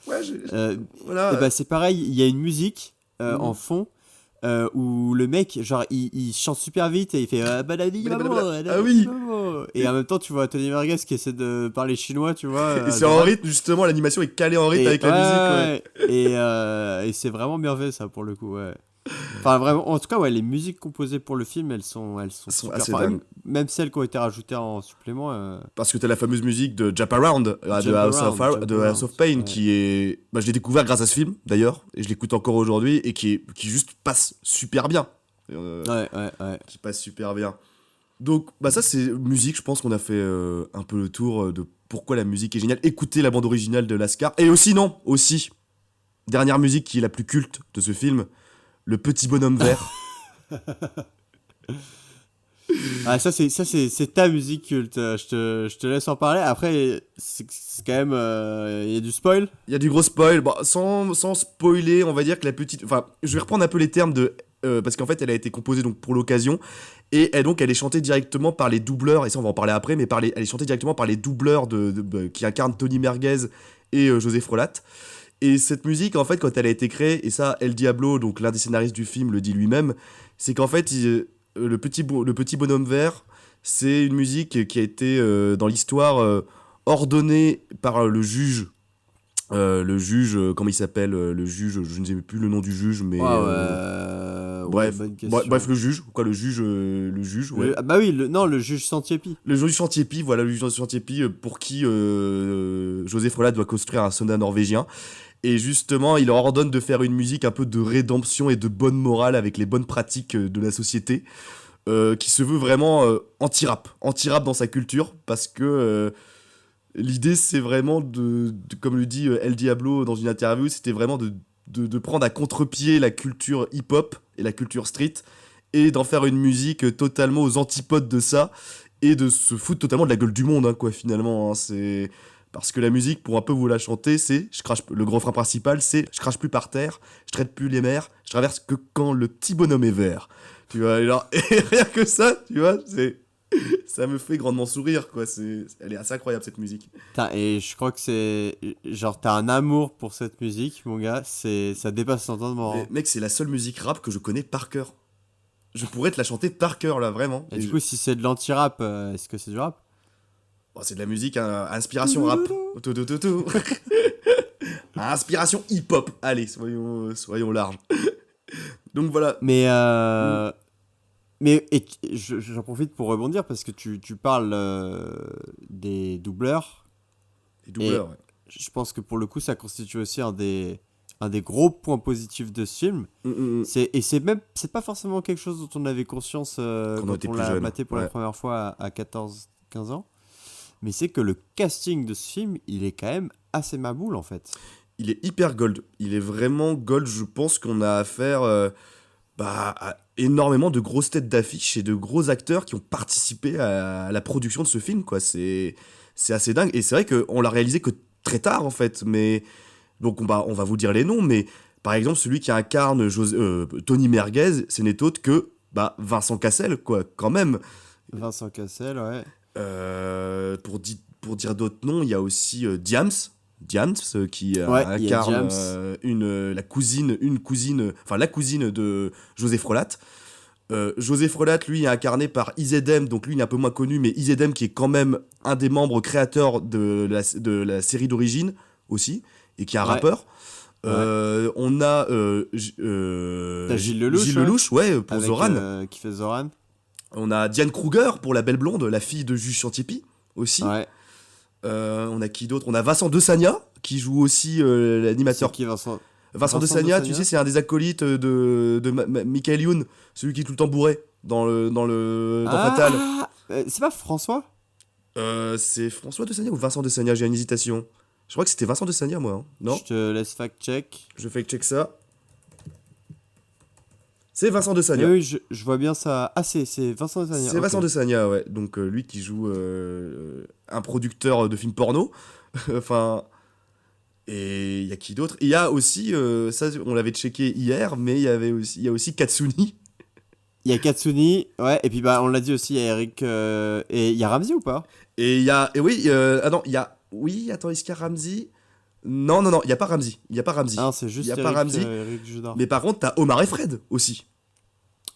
Voilà. Et bah, c'est pareil, il y a une musique en fond. Où le mec genre il chante super vite et il fait Ah oui. Et en même temps tu vois Tony Merguez qui essaie de parler chinois, tu vois, Et c'est en rythme, justement, l'animation est calée en rythme avec la musique. Et c'est vraiment bien fait ça pour le coup, ouais. Enfin vraiment, en tout cas ouais, les musiques composées pour le film elles sont super. assez Enfin, dingues. même celles qui ont été rajoutées en supplément. Parce que t'as la fameuse musique de Jump Around de House of Pain ouais. qui est... Bah, je l'ai découvert grâce à ce film d'ailleurs, et je l'écoute encore aujourd'hui, et qui juste passe super bien. Ouais. Qui passe super bien. Donc bah ça c'est musique, je pense qu'on a fait un peu le tour de pourquoi la musique est géniale. Écoutez la bande originale de Lascar. Et aussi dernière musique qui est la plus culte de ce film, Le Petit Bonhomme Vert. Ah, ça c'est ta musique culte. Je te laisse en parler. Après, c'est quand même. Il y a du spoil. Il y a du gros spoil. Bon, sans spoiler, on va dire que la petite. Enfin, je vais reprendre un peu les termes de. Parce qu'en fait, elle a été composée donc, pour l'occasion. Et elle est chantée directement par les doubleurs. Et ça, on va en parler après. Mais elle est chantée directement par les doubleurs qui incarnent Tony Merguez et José Frolat. Et cette musique, en fait, quand elle a été créée, et ça, El Diablo, donc l'un des scénaristes du film, le dit lui-même, c'est qu'en fait, le petit bonhomme vert, c'est une musique qui a été, dans l'histoire, ordonnée par le juge. Comment il s'appelle le juge, je ne sais plus le nom du juge, mais... bref, le juge, ouais. Bah oui, le juge Santiepi. Le juge Santiepi, voilà, le juge Santiepi, pour qui José Frolat doit construire un soldat norvégien. Et justement, il leur ordonne de faire une musique un peu de rédemption et de bonne morale avec les bonnes pratiques de la société, qui se veut vraiment anti-rap dans sa culture, parce que l'idée, c'est vraiment comme le dit El Diablo dans une interview, c'était vraiment de prendre à contre-pied la culture hip-hop et la culture street, et d'en faire une musique totalement aux antipodes de ça, et de se foutre totalement de la gueule du monde, hein, quoi, finalement. Hein, c'est... Parce que la musique, pour un peu vous la chanter, c'est... Le gros refrain principal, c'est « Je crache plus par terre, je traite plus les mers, je traverse que quand le petit bonhomme est vert. » Tu vois, alors, et rien que ça, tu vois, ça me fait grandement sourire, quoi. Elle est assez incroyable, cette musique. Et je crois que c'est... Genre, t'as un amour pour cette musique, mon gars, ça dépasse l'entendement. Mais, mec, c'est la seule musique rap que je connais par cœur. Je pourrais te la chanter par cœur, là, vraiment. Et du coup, si c'est de l'anti-rap, est-ce que c'est du rap? Bon, c'est de la musique à inspiration rap. À inspiration hip-hop. Allez, soyons larges. Donc voilà. J'en profite pour rebondir parce que tu parles des doubleurs. Les doubleurs, ouais. Je pense que pour le coup, ça constitue aussi un des gros points positifs de ce film. C'est pas forcément quelque chose dont on avait conscience quand on l'a maté pour la première fois à 14-15 ans. Mais c'est que le casting de ce film, il est quand même assez maboule en fait. Il est hyper gold. Il est vraiment gold. Je pense qu'on a affaire à énormément de grosses têtes d'affiche et de gros acteurs qui ont participé à la production de ce film, quoi. C'est assez dingue. Et c'est vrai qu'on l'a réalisé que très tard, en fait. Mais donc, on va vous dire les noms. Mais par exemple, celui qui incarne Tony Merguez, c'est n'est autre que Vincent Cassel, quoi, quand même. Vincent Cassel, ouais. Pour dire d'autres noms, il y a aussi Diams qui incarne la cousine de José Frolat. José Frolat, lui, est incarné par Izedem, donc lui, il est un peu moins connu, mais Izedem qui est quand même un des membres créateurs de la série d'origine aussi, et qui est un rappeur. On a Gilles Lelouch, pour Zoran. Qui fait Zoran. On a Diane Kruger pour La Belle Blonde, la fille de Juge Santiepi aussi. Ouais. On a qui d'autre ? On a Vincent De Sagna qui joue aussi l'animateur. C'est qui Vincent De Sagna, tu sais, c'est un des acolytes de Michael Youn, celui qui est tout le temps bourré dans Fatal. C'est pas François ? C'est François De Sagna ou Vincent De Sagna ? J'ai une hésitation. Je crois que c'était Vincent De Sagna, moi. Hein. Non ? Je te laisse fact-check. Je fact-check ça. C'est Vincent De Sagna. Oui, je vois bien ça. Ah, c'est Vincent De Sagna. C'est Vincent De Sagna, ouais. Donc lui qui joue un producteur de films porno. Enfin... Et il y a qui d'autre ? Il y a aussi, ça on l'avait checké hier, mais il y a aussi Katsuni. Il y a Katsuni, ouais, et puis on l'a dit aussi, il y a Eric, et il y a Ramsey ou pas ? Et il y a, est-ce qu'il y a Ramsey ? Non, il n'y a pas Ramsey. Ah, c'est juste Eric Judor. Mais par contre, t'as Omar et Fred aussi.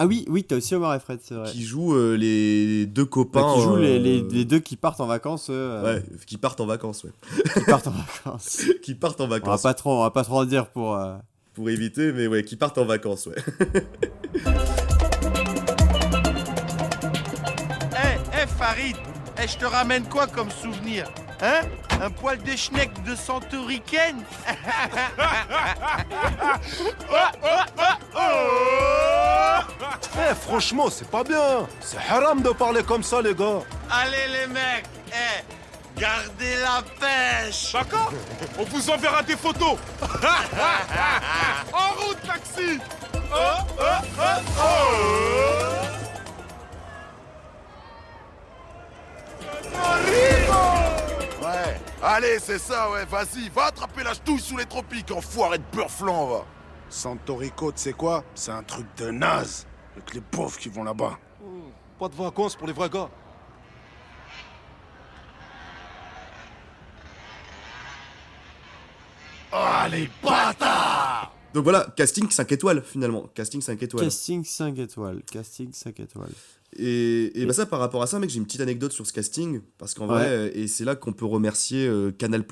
Ah oui, t'as aussi Omar et Fred, c'est vrai. Qui jouent les deux copains. Qui jouent les deux qui partent en vacances. Ouais, qui partent en vacances, ouais. Qui partent en vacances. On On va pas trop en dire pour... Pour éviter, mais ouais, qui partent en vacances, ouais. Farid, je te ramène quoi comme souvenir ? Hein ? Un poil de schneck de santoricaine ? Franchement, c'est pas bien. C'est haram de parler comme ça, les gars. Allez les mecs, gardez la pêche. D'accord ? On vous enverra des photos. En route, taxi. Ouais, allez, c'est ça, ouais, vas-y, va attraper la ch'touille sous les tropiques, enfoiré de beurre flan, va. Santorico, tu sais quoi ? C'est un truc de naze. Avec les pauvres qui vont là-bas. Pas de vacances pour les vrais gars. Ah, les bâtards! Donc voilà, casting 5 étoiles finalement. Casting 5 étoiles. Casting 5 étoiles. Et ça, par rapport à ça, mec, j'ai une petite anecdote sur ce casting. Parce qu'en vrai, et c'est là qu'on peut remercier Canal+,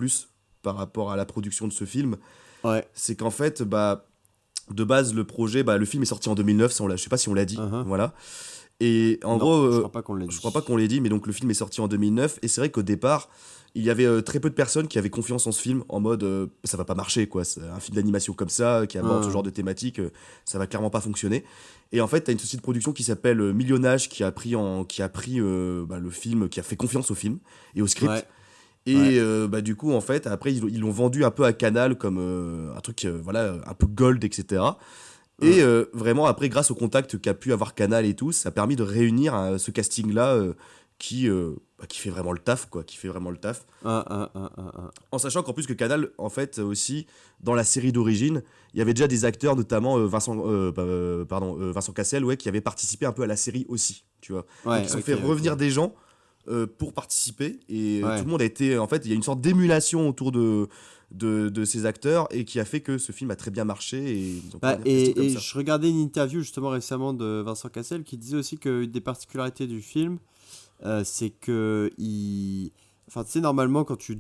par rapport à la production de ce film. Ouais. C'est qu'en fait, de base, le projet, le film est sorti en 2009, je sais pas si on l'a dit, voilà. Et en gros, je crois pas qu'on l'ait dit. Je crois pas qu'on l'ait dit, mais donc le film est sorti en 2009, et c'est vrai qu'au départ, il y avait très peu de personnes qui avaient confiance en ce film, en mode ça va pas marcher, quoi. C'est un film d'animation comme ça, qui aborde ce genre de thématique, ça va clairement pas fonctionner. Et en fait, t'as une société de production qui s'appelle Millionage, qui a pris le film, qui a fait confiance au film et au script. Ouais. Et du coup, en fait, après, ils l'ont vendu un peu à Canal comme un truc, un peu gold, etc. Et vraiment, après, grâce au contact qu'a pu avoir Canal et tout, ça a permis de réunir ce casting-là qui fait vraiment le taf, quoi. En sachant qu'en plus que Canal, en fait, aussi, dans la série d'origine, il y avait déjà des acteurs, notamment Vincent Cassel, qui avaient participé un peu à la série aussi, tu vois. Donc, ils ont fait revenir des gens pour participer, et tout le monde a été... En fait, il y a une sorte d'émulation autour de ces acteurs, et qui a fait que ce film a très bien marché. Et je regardais une interview justement récemment de Vincent Cassel qui disait aussi qu'une des particularités du film, c'est que enfin, tu sais, normalement quand tu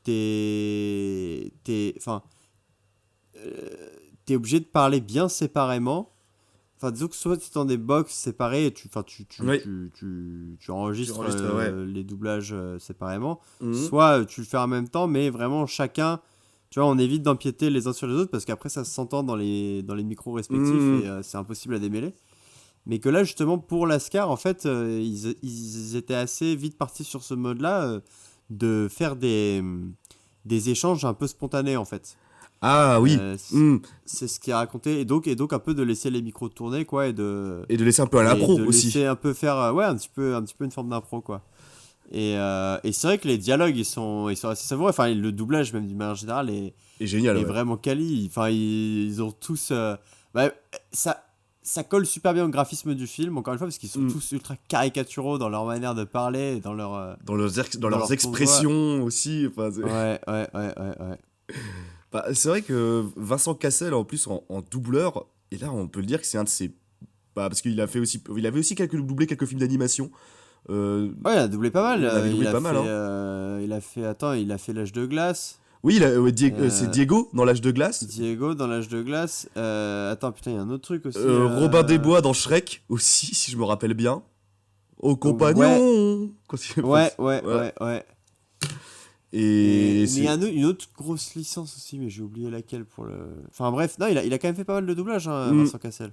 tes t'es obligé de parler bien séparément. Enfin, disons que soit tu es dans des box séparés et tu enregistres les doublages séparément, soit tu le fais en même temps, mais vraiment chacun, tu vois, on évite d'empiéter les uns sur les autres parce qu'après ça s'entend dans les micros respectifs et c'est impossible à démêler. Mais que là, justement, pour l'Ascar, en fait, ils étaient assez vite partis sur ce mode-là de faire des échanges un peu spontanés, en fait. Ah oui. C'est ce qui est raconté et donc un peu de laisser les micros tourner quoi et de laisser un peu à l'impro aussi. Laisser un peu faire un petit peu une forme d'impro quoi. Et c'est vrai que les dialogues ils sont assez savoureux. Enfin le doublage même d'une manière générale est génial. Est vraiment quali. Enfin ils ont tous ça colle super bien au graphisme du film encore une fois parce qu'ils sont tous ultra caricaturaux dans leur manière de parler, dans leurs expressions aussi. Enfin, ouais. Bah, c'est vrai que Vincent Cassel en plus en doubleur, et là on peut le dire que c'est un de ses... parce qu'il avait aussi doublé quelques films d'animation. Ouais, il a doublé pas mal. Il a fait L'Âge de glace. Oui, c'est Diego dans L'Âge de glace. Diego dans L'Âge de glace. Attends, putain, il y a un autre truc aussi. Robin des Bois dans Shrek aussi, si je me rappelle bien. Au compagnon. Ouais. Et mais il y a une autre grosse licence aussi, mais j'ai oublié laquelle pour le... Enfin bref, non, il a quand même fait pas mal de doublage, Vincent Cassel.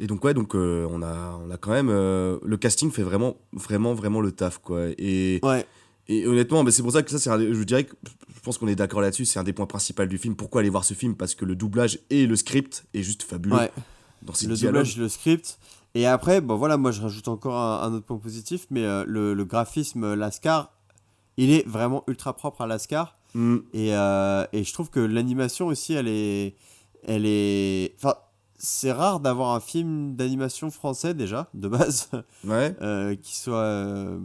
Et donc on a quand même... le casting fait vraiment le taf, quoi. Et honnêtement, c'est pour ça que je dirais que je pense qu'on est d'accord là-dessus, c'est un des points principaux du film. Pourquoi aller voir ce film ? Parce que le doublage et le script est juste fabuleux. Ouais. Dans ces dialogues. Doublage, le script... Et après, bon voilà, moi je rajoute encore un autre point positif, mais le graphisme, l'Ascar... Il est vraiment ultra propre à l'Ascar. Et je trouve que l'animation aussi, elle est... Enfin, c'est rare d'avoir un film d'animation français, déjà, de base. Ouais. Qui soit...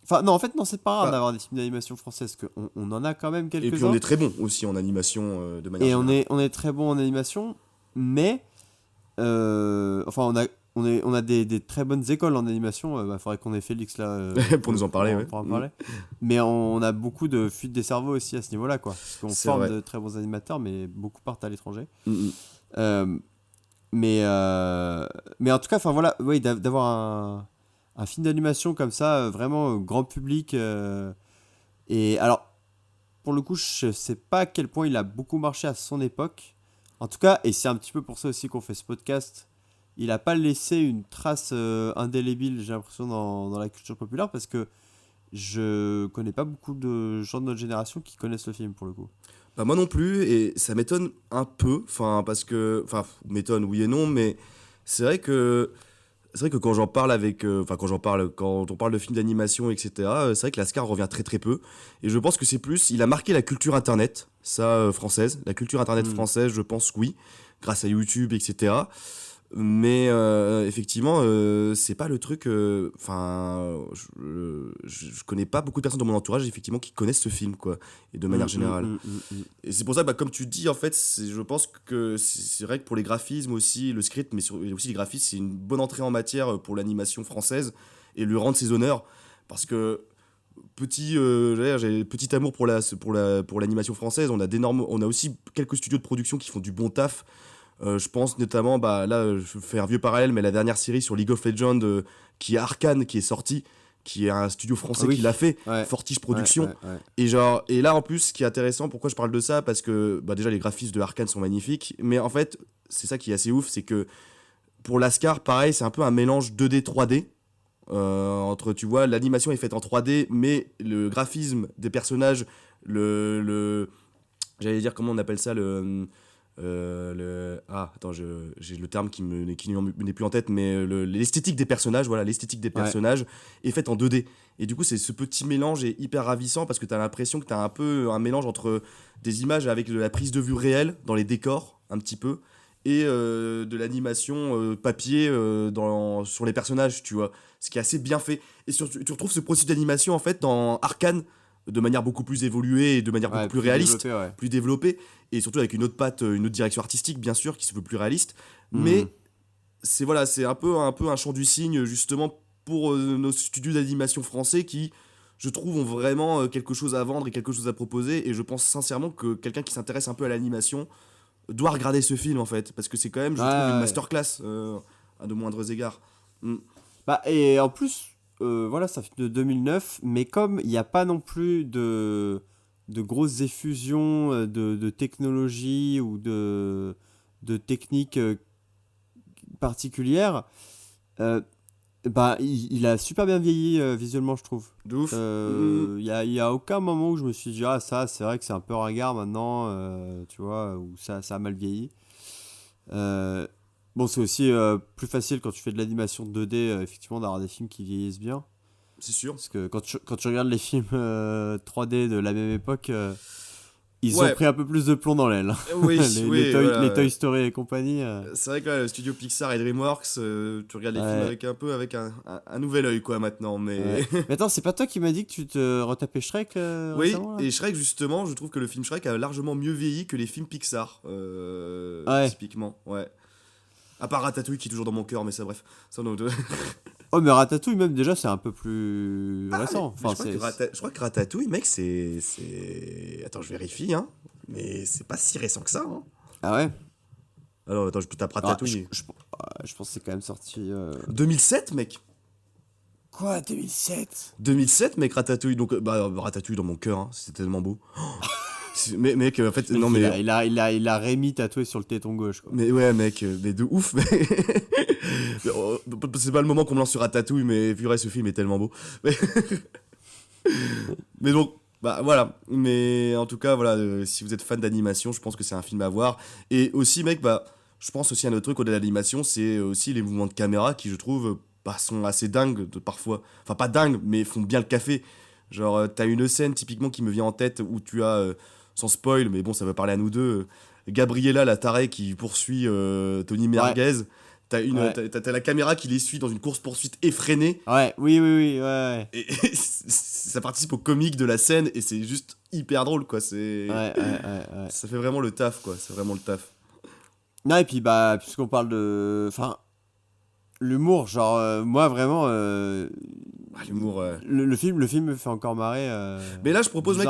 Enfin, non, en fait, non, c'est pas rare d'avoir des films d'animation françaises, parce qu'on en a quand même quelques-uns. Et puis on est très bon aussi en animation, de manière générale. Et on est très bon en animation, mais... Enfin, on a des très bonnes écoles en animation. Faudrait qu'on ait Félix là pour nous en parler. Pour en parler. Mais on a beaucoup de fuites des cerveaux aussi à ce niveau-là, quoi. Parce qu'on forme de très bons animateurs, mais beaucoup partent à l'étranger. Mais en tout cas, enfin voilà, oui, d'avoir un film d'animation comme ça, vraiment grand public. Et alors, pour le coup, je sais pas à quel point il a beaucoup marché à son époque. En tout cas, et c'est un petit peu pour ça aussi qu'on fait ce podcast. Il n'a pas laissé une trace indélébile, j'ai l'impression, dans la culture populaire, parce que je connais pas beaucoup de gens de notre génération qui connaissent le film, pour le coup. Bah moi non plus, et ça m'étonne un peu, parce que... m'étonne, oui et non, mais c'est vrai que quand j'en parle quand on parle de films d'animation, etc., c'est vrai que l'Ascar revient très très peu, et je pense que c'est plus... Il a marqué la culture internet, française, la culture internet française, je pense, oui, grâce à YouTube, etc., mais effectivement c'est pas le truc je connais pas beaucoup de personnes dans mon entourage effectivement qui connaissent ce film, quoi, et de manière générale. Et c'est pour ça que comme tu dis, en fait, je pense que c'est vrai que pour les graphismes aussi, le script, mais aussi les graphismes, c'est une bonne entrée en matière pour l'animation française et lui rendre ses honneurs, parce que j'ai petit amour pour l'animation française. On a aussi quelques studios de production qui font du bon taf. Je pense notamment, là je fais un vieux parallèle, mais la dernière série sur League of Legends qui est Arcane, qui est sortie, qui est un studio français qui l'a fait, Fortige Productions. Et là en plus, ce qui est intéressant, pourquoi je parle de ça, parce que déjà les graphismes de Arcane sont magnifiques, mais en fait c'est ça qui est assez ouf, c'est que pour l'Ascar, pareil, c'est un peu un mélange 2D 3D. Entre, tu vois, l'animation est faite en 3D, mais le graphisme des personnages, j'allais dire, comment on appelle ça, j'ai le terme qui n'est plus en tête, mais l'esthétique des personnages, personnages est faite en 2D. Et du coup, ce petit mélange est hyper ravissant, parce que tu as l'impression que tu as un peu un mélange entre des images avec de la prise de vue réelle dans les décors, un petit peu, et de l'animation papier sur les personnages, tu vois. Ce qui est assez bien fait. Et tu retrouves ce processus d'animation, en fait, dans Arcane, de manière beaucoup plus évoluée et de manière beaucoup plus réaliste, plus développée, et surtout avec une autre patte, une autre direction artistique, bien sûr, qui se veut plus réaliste. Mais c'est un peu un chant du cygne, justement, pour nos studios d'animation français qui, je trouve, ont vraiment quelque chose à vendre et quelque chose à proposer. Et je pense sincèrement que quelqu'un qui s'intéresse un peu à l'animation doit regarder ce film en fait, parce que c'est quand même, je trouve, une masterclass à de moindres égards. Bah, et en plus, voilà, ça fait de 2009, mais comme il n'y a pas non plus de grosses effusions de technologie ou de techniques particulières, bah, il a super bien vieilli visuellement, je trouve. De ouf. Il y a aucun moment où je me suis dit, ah, ça, c'est vrai que c'est un peu ringard maintenant, tu vois, ou ça a mal vieilli. Bon, c'est aussi plus facile quand tu fais de l'animation 2D, effectivement, d'avoir des films qui vieillissent bien. C'est sûr. Parce que quand tu regardes les films 3D de la même époque, ils ont pris un peu plus de plomb dans l'aile. Oui, les Toy Story et compagnie. C'est vrai que là, le studio Pixar et DreamWorks, tu regardes les films avec un nouvel œil, quoi, maintenant. Mais... mais attends, c'est pas toi qui m'as dit que tu te retapais Shrek oui, récemment, là et Shrek, justement, je trouve que le film Shrek a largement mieux vieilli que les films Pixar, typiquement, ouais. À part Ratatouille qui est toujours dans mon cœur, mais ça, bref. Ça, non, oh, mais Ratatouille, même, déjà, c'est un peu plus récent. Enfin, je crois que Ratatouille, mec, c'est... Attends, je vérifie, hein. Mais c'est pas si récent que ça, hein. Ah ouais? Alors, attends, je tape Ratatouille. Je pense que c'est quand même sorti... 2007, mec. Quoi, 2007? 2007, mec, Ratatouille. Donc, Ratatouille dans mon cœur, hein. C'était tellement beau. Mais mec, en fait, non, mais... Il a Rémi tatoué sur le téton gauche, quoi. Mais ouais, mec, mais de ouf, mais... C'est pas le moment qu'on me lance sur Ratatouille, mais purée, ce film est tellement beau. Mais donc, bah voilà. Mais en tout cas, voilà, si vous êtes fan d'animation, je pense que c'est un film à voir. Et aussi, mec, bah, je pense aussi à un autre truc au-delà de l'animation, c'est aussi les mouvements de caméra qui, je trouve, sont assez dingues parfois. Enfin, pas dingues, mais font bien le café. Genre, t'as une scène typiquement qui me vient en tête où tu as... sans spoil, mais bon, ça va parler à nous deux. Gabriella, la tarée qui poursuit Tony Merguez. Ouais. T'as la caméra qui les suit dans une course-poursuite effrénée. Ouais, oui. Ouais. Et ça participe au comique de la scène et c'est juste hyper drôle, quoi. Ouais. Ça fait vraiment le taf, quoi. C'est vraiment le taf. Non, et puis, bah, puisqu'on parle de... Enfin, l'humour, genre, moi, vraiment... l'humour... Le film me fait encore marrer. Mais là, je propose, mec,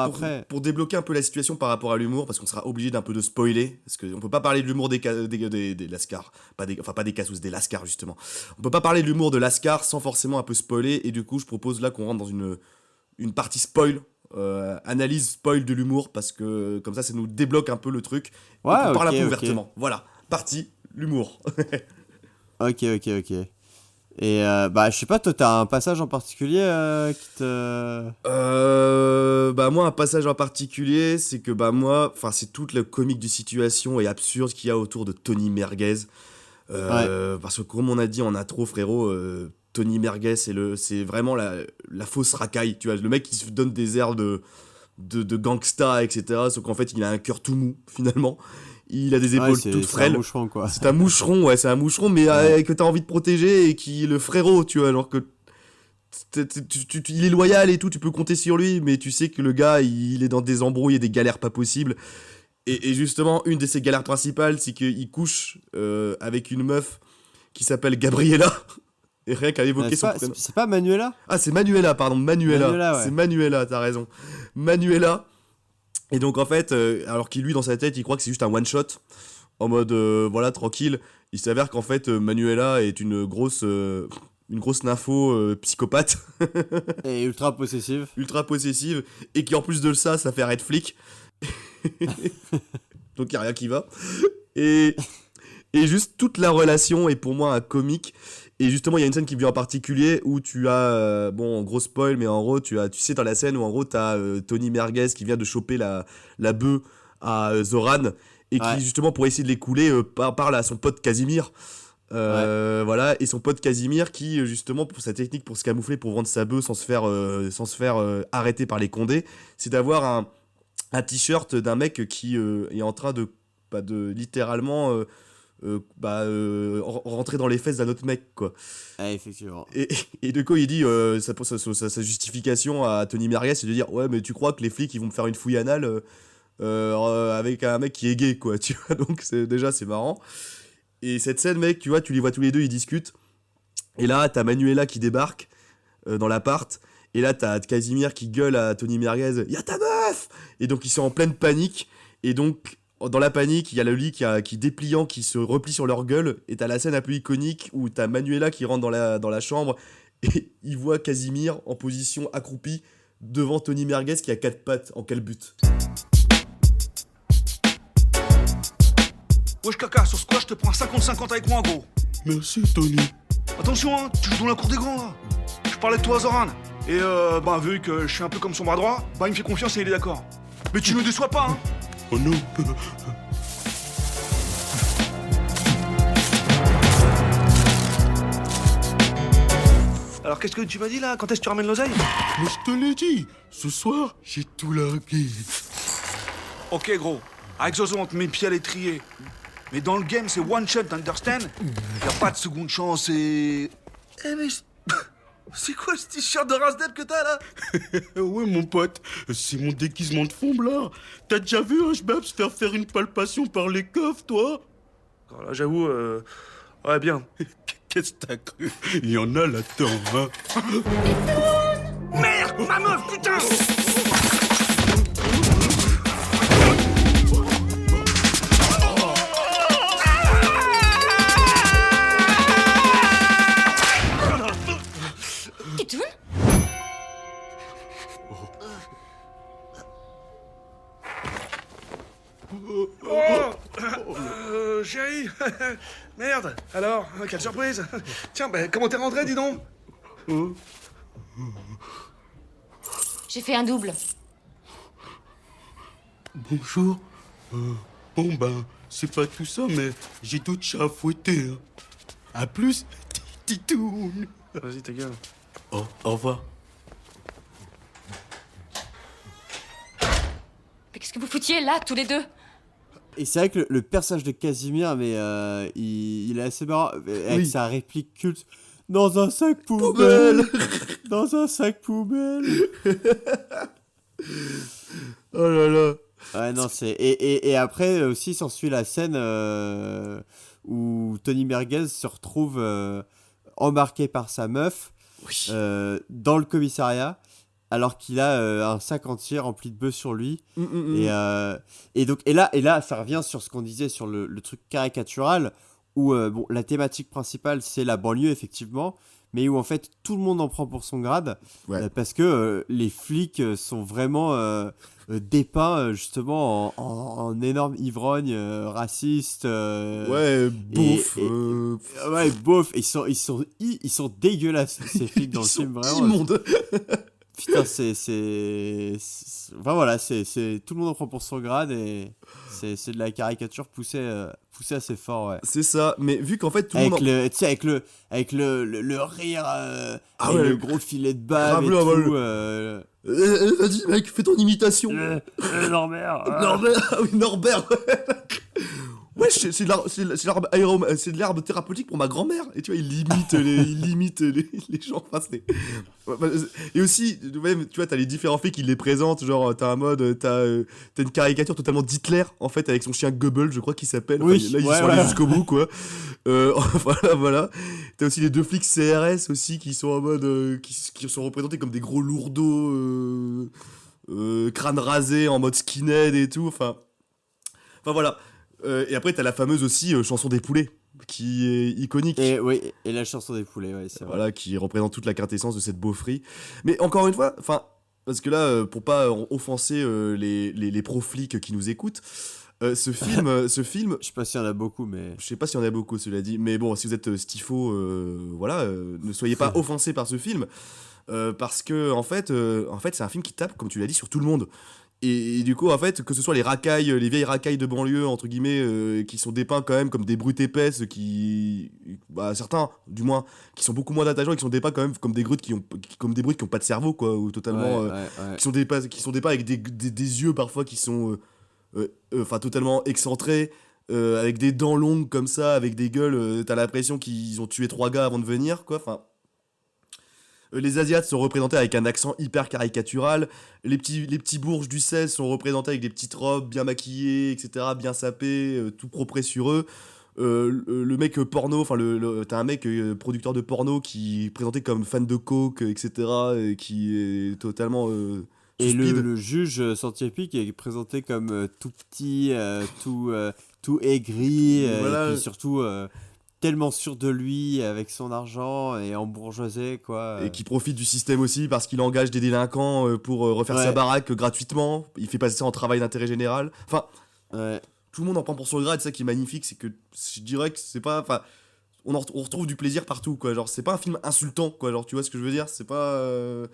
pour débloquer un peu la situation par rapport à l'humour, parce qu'on sera obligé d'un peu de spoiler, parce qu'on peut pas parler de l'humour des Lascars. Pas des Cassous, des Lascars, justement. On peut pas parler de l'humour de Lascars sans forcément un peu spoiler, et du coup, je propose là qu'on rentre dans une partie spoil, analyse spoil de l'humour, parce que comme ça nous débloque un peu le truc, et qu'on parle un peu ouvertement. Voilà, partie, l'humour. Ok. Et bah, je sais pas, toi, t'as un passage en particulier qui te... Bah, moi, un passage en particulier, c'est que, bah, moi, enfin, c'est toute la comique de situation et absurde qu'il y a autour de Tony Merguez. Parce que, comme on a dit en intro, frérot, Tony Merguez, c'est vraiment la fausse racaille, tu vois. Le mec qui se donne des airs de gangsta, etc. Sauf qu'en fait, il a un cœur tout mou, finalement. Il a des épaules toutes frêles. C'est un moucheron, quoi. C'est un moucheron, mais que t'as envie de protéger et qui est le frérot, tu vois, alors que il est loyal et tout, tu peux compter sur lui, mais tu sais que le gars, il est dans des embrouilles et des galères pas possibles. Et justement, une de ses galères principales, c'est qu'il couche avec une meuf qui s'appelle Gabriella. Et rien qu'à évoquer son prénom. C'est pas Manuela ? Ah, c'est Manuela, pardon, Manuela. Ouais. C'est Manuela, t'as raison. Manuela. Et donc, en fait, alors qu'il, lui, dans sa tête, il croit que c'est juste un one-shot, en mode, voilà, tranquille. Il s'avère qu'en fait, Manuela est une grosse nympho psychopathe. Et ultra possessive. Et qui, en plus de ça fait arrêt flic. Donc, il n'y a rien qui va. Et juste, toute la relation est pour moi un comique. Et justement, il y a une scène qui vient en particulier où tu as, bon, gros spoil, mais en gros, tu sais, dans la scène où en gros, tu as Tony Merguez qui vient de choper la bœuf à Zoran et qui, justement, pour essayer de l'écouler, parle à son pote Casimir. Voilà, et son pote Casimir qui, justement, pour sa technique pour se camoufler, pour vendre sa bœuf sans se faire arrêter par les condés, c'est d'avoir un t-shirt d'un mec qui est en train de littéralement... rentrer dans les fesses d'un autre mec, quoi. Effectivement. Et de quoi il dit sa justification à Tony Merguez, c'est de dire ouais, mais tu crois que les flics ils vont me faire une fouille anale avec un mec qui est gay, quoi, tu vois. Donc c'est marrant. Et cette scène, mec, tu vois, tu les vois tous les deux, ils discutent. Et là t'as Manuela qui débarque dans l'appart. Et là t'as Casimir qui gueule à Tony Merguez, y'a ta meuf. Et donc ils sont en pleine panique. Et donc dans la panique, il y a le lit qui dépliant, qui se replie sur leur gueule, et t'as la scène un peu iconique où t'as Manuela qui rentre dans la chambre, et il voit Casimir en position accroupie devant Tony Merguez qui a 4 pattes en calbute. Wesh caca, sur ce quoi je te prends 50-50 avec moi gros. Merci, Tony. Attention hein, tu joues dans la cour des grands là. Je parlais de toi à Zoran. Et vu que je suis un peu comme son bras droit, il me fait confiance et il est d'accord. Mais tu ne le déçois pas hein. Oh non. Alors qu'est-ce que tu m'as dit là? Quand est-ce que tu ramènes l'oseille? Mais je te l'ai dit, ce soir, j'ai tout largué. Ok gros, avec Zozo on te met pied à l'étrier. Mais dans le game c'est one shot, understand? Y'a pas de seconde chance et... Eh mais... C'est quoi ce t-shirt de Rasdep que t'as là? Ouais, mon pote, c'est mon déguisement de Fomblard. T'as déjà vu un Shbab se faire une palpation par les coffres, toi? Alors là j'avoue, ouais bien. Qu'est-ce que t'as cru? Il y en a là-dedans, hein? Merde, ma meuf, putain! Kitoun? Chérie, merde, alors, quelle surprise. Tiens, comment t'es rentré, dis donc? J'ai fait un double. Bonjour. Bon, c'est pas tout ça, mais j'ai d'autres chats à fouetter. Hein. À plus, Titoun. Vas-y, ta gueule. Oh, au revoir. Mais qu'est-ce que vous foutiez là, tous les deux? Et c'est vrai que le personnage de Casimir, mais il est assez marrant, avec sa réplique culte. Dans un sac poubelle. Dans un sac poubelle. Oh là là. Ouais, non, c'est... Et après, aussi, s'ensuit la scène où Tony Merguez se retrouve embarqué par sa meuf dans le commissariat, alors qu'il a un sac entier rempli de bœufs sur lui. Et là, ça revient sur ce qu'on disait sur le truc caricatural, où la thématique principale, c'est la banlieue, effectivement, mais où en fait, tout le monde en prend pour son grade, parce que les flics sont vraiment dépeints, justement, en énormes ivrognes, racistes. Beauf. Ouais, beauf. Ils sont dégueulasses, ces flics, dans le film, vraiment. Immondes. Putain, enfin voilà, c'est tout le monde en prend pour son grade et c'est de la caricature poussée assez fort, ouais. C'est ça, mais vu qu'en fait tout le monde... Tu sais, avec le rire, le gros filet de bave et tout. Vas-y mec, fais ton imitation. Norbert. Norbert, ah oui, Norbert. Ouais, c'est de l'herbe thérapeutique pour ma grand-mère. Et tu vois, il limite les gens. Enfin, et aussi, tu vois, t'as les différents faits qui les présentent. Genre, t'as une caricature totalement d'Hitler, en fait, avec son chien Goebbels, je crois qu'il s'appelle. Oui, enfin, là, ils sont allés jusqu'au bout, quoi. Voilà. T'as aussi les deux flics CRS aussi qui sont en mode. Qui sont représentés comme des gros lourdeaux, crâne rasé, en mode skinhead et tout. Enfin, voilà. Et après, t'as la fameuse aussi chanson des poulets, qui est iconique. Et la chanson des poulets, ouais, c'est vrai. Voilà, qui représente toute la quintessence de cette beaufrie. Mais encore une fois, parce que là, pour pas offenser les pros-flics qui nous écoutent, ce film... Je sais pas s'il y en a beaucoup, mais... Je sais pas s'il y en a beaucoup, cela dit. Mais bon, si vous êtes stifo, ne soyez pas offensés par ce film. Parce que, en fait, c'est un film qui tape, comme tu l'as dit, sur tout le monde. Et du coup, en fait, que ce soit les vieilles racailles de banlieue, entre guillemets, qui sont dépeints quand même comme des brutes épaisses, certains, du moins, qui sont beaucoup moins attachants, et qui sont dépeints quand même comme des brutes qui ont pas de cerveau, quoi, ou totalement, qui sont dépeints avec des yeux parfois qui sont, totalement excentrés, avec des dents longues comme ça, avec des gueules, t'as l'impression qu'ils ont tué 3 gars avant de venir, quoi, enfin... Les Asiates sont représentés avec un accent hyper caricatural. Les petits bourges du 16 sont représentés avec des petites robes bien maquillées, etc., bien sapées, tout propre sur eux. Le mec porno, t'as un mec producteur de porno qui est présenté comme fan de coke, etc., qui est totalement Et speed. le juge scientifique est présenté comme tout petit, tout aigri, Voilà. et puis surtout tellement sûr de lui avec son argent et embourgeoisé, quoi. Et qui profite du système aussi parce qu'il engage des délinquants pour refaire sa baraque gratuitement. Il fait passer ça en travail d'intérêt général. Enfin, tout le monde en prend pour son grade. C'est ça qui est magnifique, c'est que je dirais que c'est pas... Enfin, on retrouve du plaisir partout, quoi. Genre, c'est pas un film insultant, quoi. Genre, tu vois ce que je veux dire? C'est pas...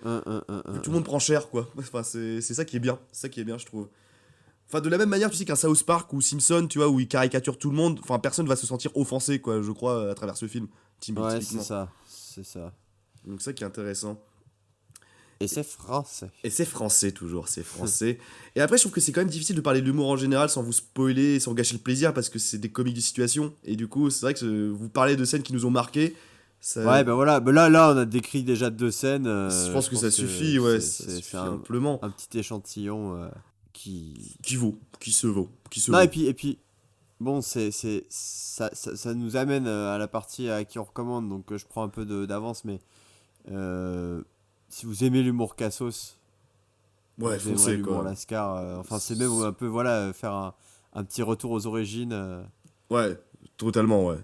tout le monde prend cher, quoi. Enfin, c'est ça qui est bien. C'est ça qui est bien, je trouve. Enfin, de la même manière, tu sais qu'un South Park ou Simpson, tu vois, où ils caricaturent tout le monde, enfin, personne va se sentir offensé, quoi, je crois, à travers ce film. Ouais, Typiquement. c'est ça. Donc, ça qui est intéressant. Et c'est français. Et c'est français, toujours, c'est français. Et après, je trouve que c'est quand même difficile de parler de l'humour en général sans vous spoiler, sans gâcher le plaisir, parce que c'est des comiques de situation. Et du coup, c'est vrai que vous parlez de scènes qui nous ont marqués. Ça... Ouais, ben voilà, là, on a décrit déjà 2 scènes. Je pense que ça suffit, ouais, ça suffit amplement. Un petit échantillon qui se vaut. Non, et puis bon, ça nous amène à la partie à qui on recommande, donc je prends un peu d'avance, mais si vous aimez l'humour Cassos, ouais, vous aimerez foncez, l'humour quoi. Lascar, enfin c'est même un peu, voilà, faire un petit retour aux origines. Ouais, totalement.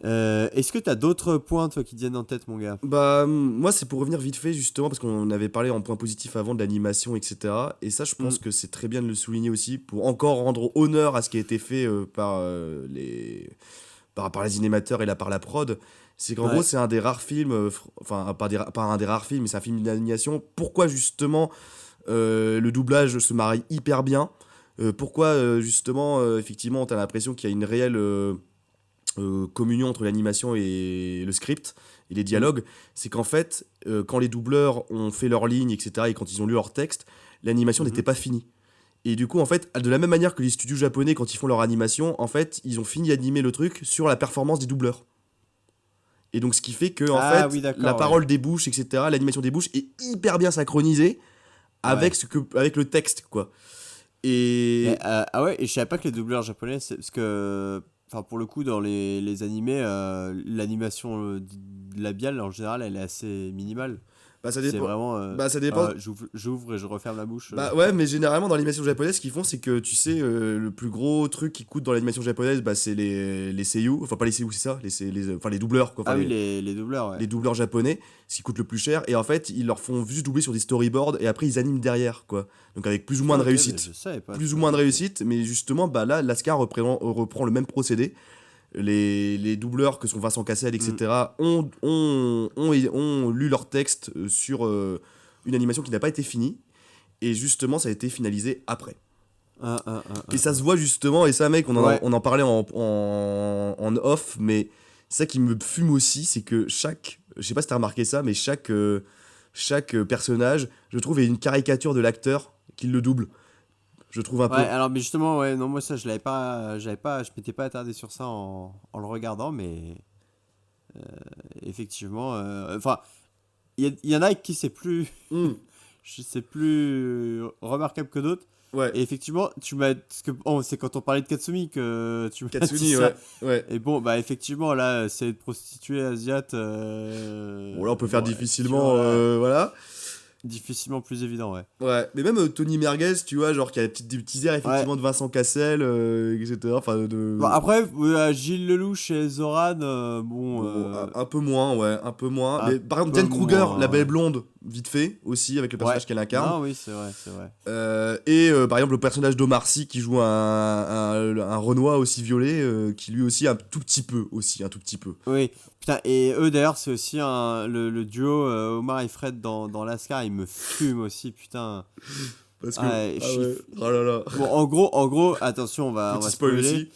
Est-ce que t'as d'autres points, toi, qui te viennent en tête, mon gars? Bah, moi, c'est pour revenir vite fait, justement, parce qu'on avait parlé en point positif avant de l'animation, etc. Et ça, je pense que c'est très bien de le souligner aussi, pour encore rendre honneur à ce qui a été fait par les animateurs et par la prod. C'est qu'en gros, c'est un des rares films, enfin, pas un des rares films, mais c'est un film d'animation. Pourquoi, justement, le doublage se marie hyper bien? Pourquoi, justement, effectivement, t'as l'impression qu'il y a une réelle... communion entre l'animation et le script et les dialogues, c'est qu'en fait, quand les doubleurs ont fait leur ligne, etc., et quand ils ont lu leur texte, l'animation n'était pas finie. Et du coup, en fait, de la même manière que les studios japonais, quand ils font leur animation, en fait, ils ont fini d'animer le truc sur la performance des doubleurs. Et donc, ce qui fait que, la parole des bouches, etc., l'animation des bouches est hyper bien synchronisée avec le texte, quoi. Et... et je savais pas que les doubleurs japonais, parce que... Enfin, pour le coup, dans les animés, l'animation labiale, en général, elle est assez minimale. Bah, ça dépend. C'est vraiment... ça dépend. J'ouvre et je referme la bouche. Bah ouais, mais généralement, dans l'animation japonaise, ce qu'ils font, c'est que, tu sais, le plus gros truc qui coûte dans l'animation japonaise, bah, c'est les seiyuu. Enfin, pas les seiyuu, c'est ça, les doubleurs, quoi. Enfin, les doubleurs, ouais. Les doubleurs japonais, ce qui coûte le plus cher. Et en fait, ils leur font juste doubler sur des storyboards et après, ils animent derrière, quoi. Donc, avec plus ou moins de réussite. Plus ou moins de réussite, mais justement, bah là, Lascar reprend le même procédé. Les doubleurs que sont Vincent Cassel, etc., ont lu leur texte sur une animation qui n'a pas été finie, et justement ça a été finalisé après. Et ça se voit justement, et ça mec, on en parlait en off, mais ça qui me fume aussi, c'est que je sais pas si t'as remarqué ça, mais chaque personnage, je trouve, est une caricature de l'acteur qui le double. Je trouve un peu. Ouais, alors, mais justement, non, moi ça, je m'étais pas attardé sur ça en le regardant, mais effectivement, enfin, il y en a qui c'est plus, c'est plus remarquable que d'autres. Ouais. Et effectivement, c'est quand on parlait de Katsumi que tu m'as Katsumi, dit ça. ouais. Et bon, bah effectivement, là, c'est une prostituée asiate. Bon, là, on peut faire difficilement, voilà. Difficilement plus évident, ouais. Ouais, mais même Tony Merguez, tu vois, genre qui a des petits airs effectivement de Vincent Cassel, etc. Enfin, Bon, après, Gilles Lelouch et Zoran, un peu moins, ouais, un peu moins. Mais par exemple, Diane Kruger, la belle blonde, vite fait, aussi, avec le personnage qu'elle incarne. Ah oui, c'est vrai. Et par exemple, le personnage d'Omar Sy qui joue un Renoir aussi violet, qui lui aussi un tout petit peu. Oui, putain, et eux d'ailleurs, c'est aussi le duo Omar et Fred dans Lascar, ils me fument aussi, putain. Parce que. Oh là là. Bon, en gros, attention, on va spoil aussi.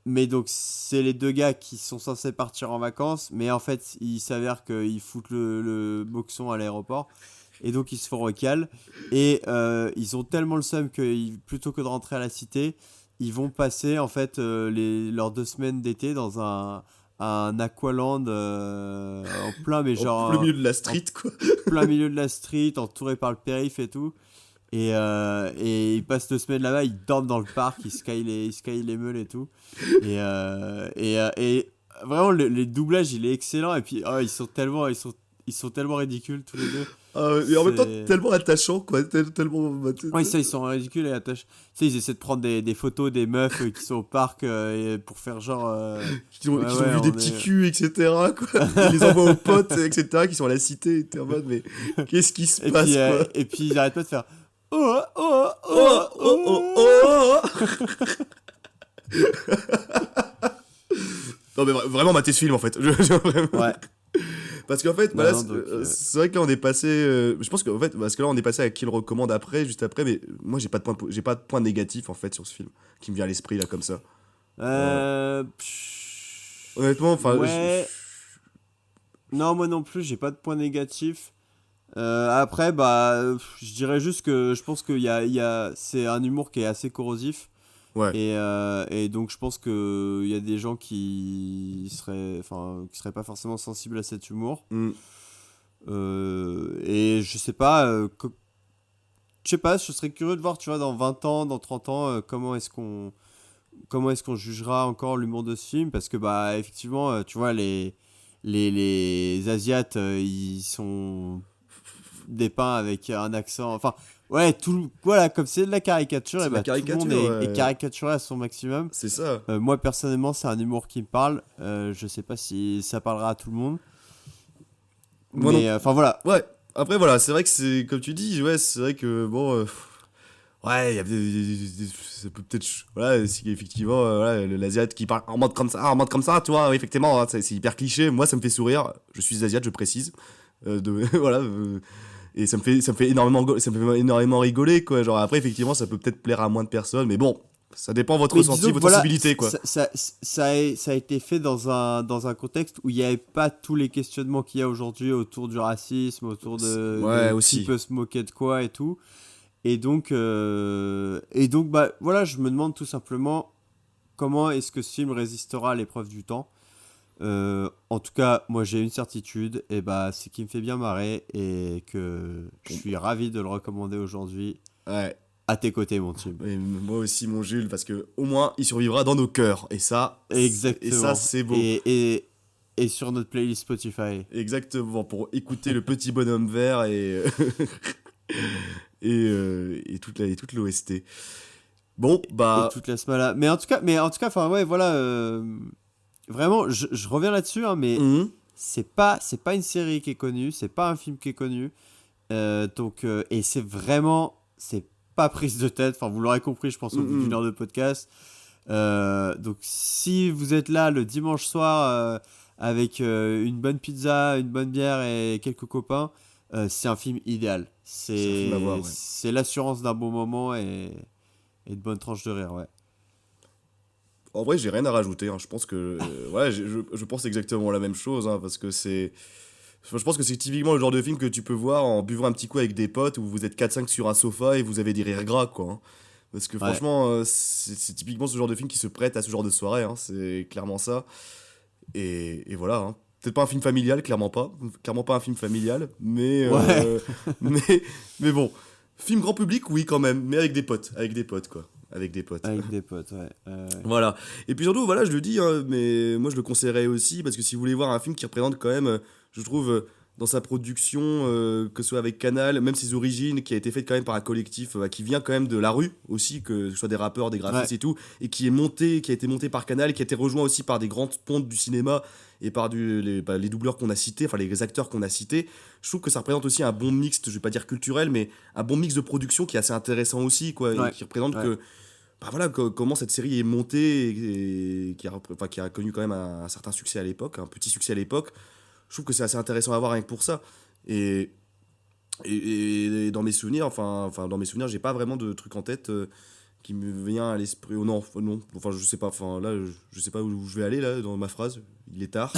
Mais donc, c'est les deux gars qui sont censés partir en vacances, mais en fait, il s'avère qu'ils foutent le boxon à l'aéroport. Et donc, ils se font recal. Et ils ont tellement le seum que plutôt que de rentrer à la cité, ils vont passer en fait leurs 2 semaines d'été dans un aqualand en plein, mais genre. En plein milieu de la street, quoi. Plein milieu de la street, entouré par le périph' et tout. Et ils passent 2 semaines là-bas, ils dorment dans le parc, ils skyent les meules et tout. Et vraiment, les doublages, il est excellent. Et puis, ils sont ils sont tellement ridicules tous les deux. Et en même temps, tellement attachants, quoi. Tellement. Ouais, ça, ils sont ridicules et attachants. Tu sais, ils essaient de prendre des photos des meufs qui sont au parc pour faire genre. Qui ont vu des petits culs, etc. Quoi. Ils les envoient aux potes, etc. qui sont à la cité. Et t'es en mode, mais qu'est-ce qui se passe, quoi. Et puis, ils arrêtent pas de faire. Oh. Non, mais vraiment, mater ce film, en fait. Vraiment. Ouais. Parce qu'en fait, Non, bah, non, donc, c'est vrai que là on est passé. Je pense qu'en fait, parce que là on est passé à qui le recommande après, juste après, mais moi j'ai pas de point négatif en fait sur ce film qui me vient à l'esprit là comme ça. Honnêtement, enfin. Ouais. Non, moi non plus, j'ai pas de point négatif. Après, bah, je dirais juste que je pense qu'il c'est un humour qui est assez corrosif. Ouais. Et donc je pense qu'il y a des gens qui seraient pas forcément sensibles à cet humour. Et je sais pas, je serais curieux de voir, tu vois, dans 20 ans, dans 30 ans, comment est-ce qu'on jugera encore l'humour de ce film, parce que bah effectivement, tu vois, les Asiates, ils sont dépeints avec un accent, enfin ouais, voilà, comme c'est de la caricature, et bah, tout le monde est caricaturé à son maximum. C'est ça. Moi personnellement, c'est un humour qui me parle. Je sais pas si ça parlera à tout le monde. Mais enfin voilà. Ouais. Après voilà, c'est vrai que c'est comme tu dis, ouais, c'est vrai que bon. Ouais, il y a ça peut peut-être. Voilà, si effectivement, voilà, l'Asiate qui parle en mode comme ça, tu vois, effectivement, hein, c'est hyper cliché. Moi, ça me fait sourire. Je suis Asiate, je précise. Voilà. Et ça me fait énormément rigoler, quoi. Genre, après, effectivement, ça peut peut-être plaire à moins de personnes, mais bon, ça dépend de votre ressenti, votre sensibilité, quoi. Ça a été fait dans un contexte où il n'y avait pas tous les questionnements qu'il y a aujourd'hui autour du racisme, autour de qui peut se moquer de quoi et tout. Et donc, bah, voilà, je me demande tout simplement comment est-ce que ce film résistera à l'épreuve du temps. En tout cas, moi j'ai une certitude, et bah, c'est qu'il me fait bien marrer et que je suis ravi de le recommander aujourd'hui. Ouais. À tes côtés, mon Tim. Et moi aussi, mon Jules, parce que au moins il survivra dans nos cœurs. Et ça, exactement. Et ça, c'est beau. Et sur notre playlist Spotify. Exactement, pour écouter le petit bonhomme vert et toute l'OST. Bon, bah. Et toute la semaine. Mais en tout cas, enfin ouais, voilà. Vraiment, je reviens là-dessus, hein, mais c'est pas une série qui est connue, c'est pas un film qui est connu. Donc, et c'est pas prise de tête. Enfin, vous l'aurez compris, je pense, au bout d'une heure de podcast. Donc, si vous êtes là le dimanche soir avec une bonne pizza, une bonne bière et quelques copains, c'est un film idéal. C'est l'assurance d'un bon moment et de bonnes tranches de rire, ouais. En vrai, j'ai rien à rajouter. Hein. Je pense que ouais, je pense exactement la même chose, hein, parce que je pense que c'est typiquement le genre de film que tu peux voir en buvant un petit coup avec des potes où vous êtes 4-5 sur un sofa et vous avez des rires gras, quoi. Hein. Parce que franchement, c'est typiquement ce genre de film qui se prête à ce genre de soirée. Hein. C'est clairement ça. Et voilà. Hein. Peut-être pas un film familial, clairement pas. Clairement pas un film familial. Mais, mais bon. Film grand public, oui, quand même. Mais avec des potes, quoi. Avec des potes, ouais. Voilà. Et puis surtout, voilà, je le dis, hein, mais moi je le conseillerais aussi, parce que si vous voulez voir un film qui représente quand même, je trouve, dans sa production, que ce soit avec Canal, même ses origines, qui a été faite quand même par un collectif qui vient quand même de la rue aussi, que ce soit des rappeurs, des graphistes et tout, et qui a été monté par Canal, qui a été rejoint aussi par des grandes pontes du cinéma et par les doubleurs qu'on a cités, enfin les acteurs qu'on a cités. Je trouve que ça représente aussi un bon mix, je vais pas dire culturel, mais un bon mix de production qui est assez intéressant aussi, quoi, et qui représente que bah voilà, comment cette série est montée et qui a connu quand même un certain succès à l'époque, un petit succès à l'époque. Je trouve que c'est assez intéressant à voir rien que pour ça. Et dans mes souvenirs, j'ai pas vraiment de truc en tête qui me vient à l'esprit. Oh non, enfin je sais pas, enfin là je sais pas où je vais aller là dans ma phrase. Il est tard.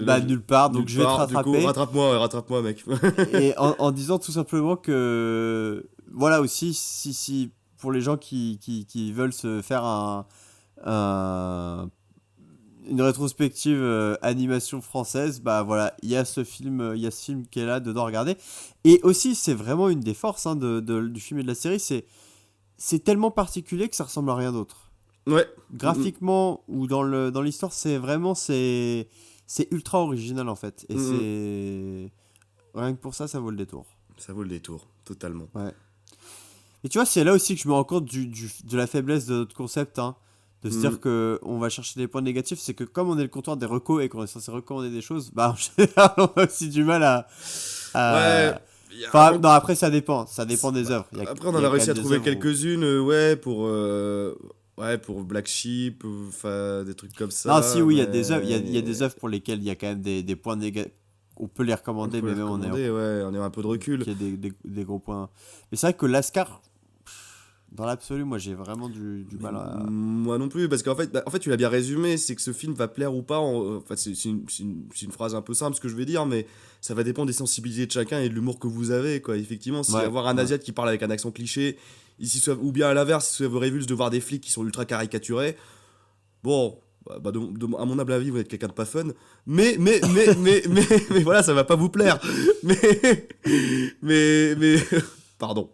Bah nulle part, donc je vais te rattraper. Du coup, rattrape-moi mec. Et en disant tout simplement que voilà aussi si pour les gens qui veulent se faire une rétrospective animation française, bah voilà, il y a ce film qui est là dedans, regardez. Et aussi, c'est vraiment une des forces, hein, du film et de la série, c'est tellement particulier que ça ressemble à rien d'autre. Ouais. Graphiquement ou dans l'histoire, c'est ultra original en fait. Et Rien que pour ça, ça vaut le détour. Ça vaut le détour, totalement. Ouais. Et tu vois, c'est là aussi que je me rends compte de la faiblesse de notre concept, hein, de se dire qu'on va chercher des points négatifs. C'est que comme on est le comptoir des recos et qu'on est censé recommander des choses, bah en général, on a aussi du mal à... Ouais. Enfin, non, après, ça dépend des œuvres. Après, on en a réussi à trouver quelques-unes, pour Black Sheep, enfin, des trucs comme ça. Non, si, oui, il y a des œuvres, il y a des œuvres pour lesquelles il y a quand même des points négatifs. On peut les recommander, mais même on a un peu de recul. Il y a des gros points. Mais c'est vrai que Lascar, dans l'absolu, moi j'ai vraiment du mal à. Moi non plus, parce qu'en fait, tu l'as bien résumé, c'est que ce film va plaire ou pas. Enfin, c'est une phrase un peu simple ce que je vais dire, mais ça va dépendre des sensibilités de chacun et de l'humour que vous avez, quoi. Effectivement, si avoir un Asiate qui parle avec un accent cliché, ou bien à l'inverse, si vous révulse de voir des flics qui sont ultra caricaturés, bon. À mon humble avis, vous êtes quelqu'un de pas fun, mais voilà, ça va pas vous plaire. Mais pardon.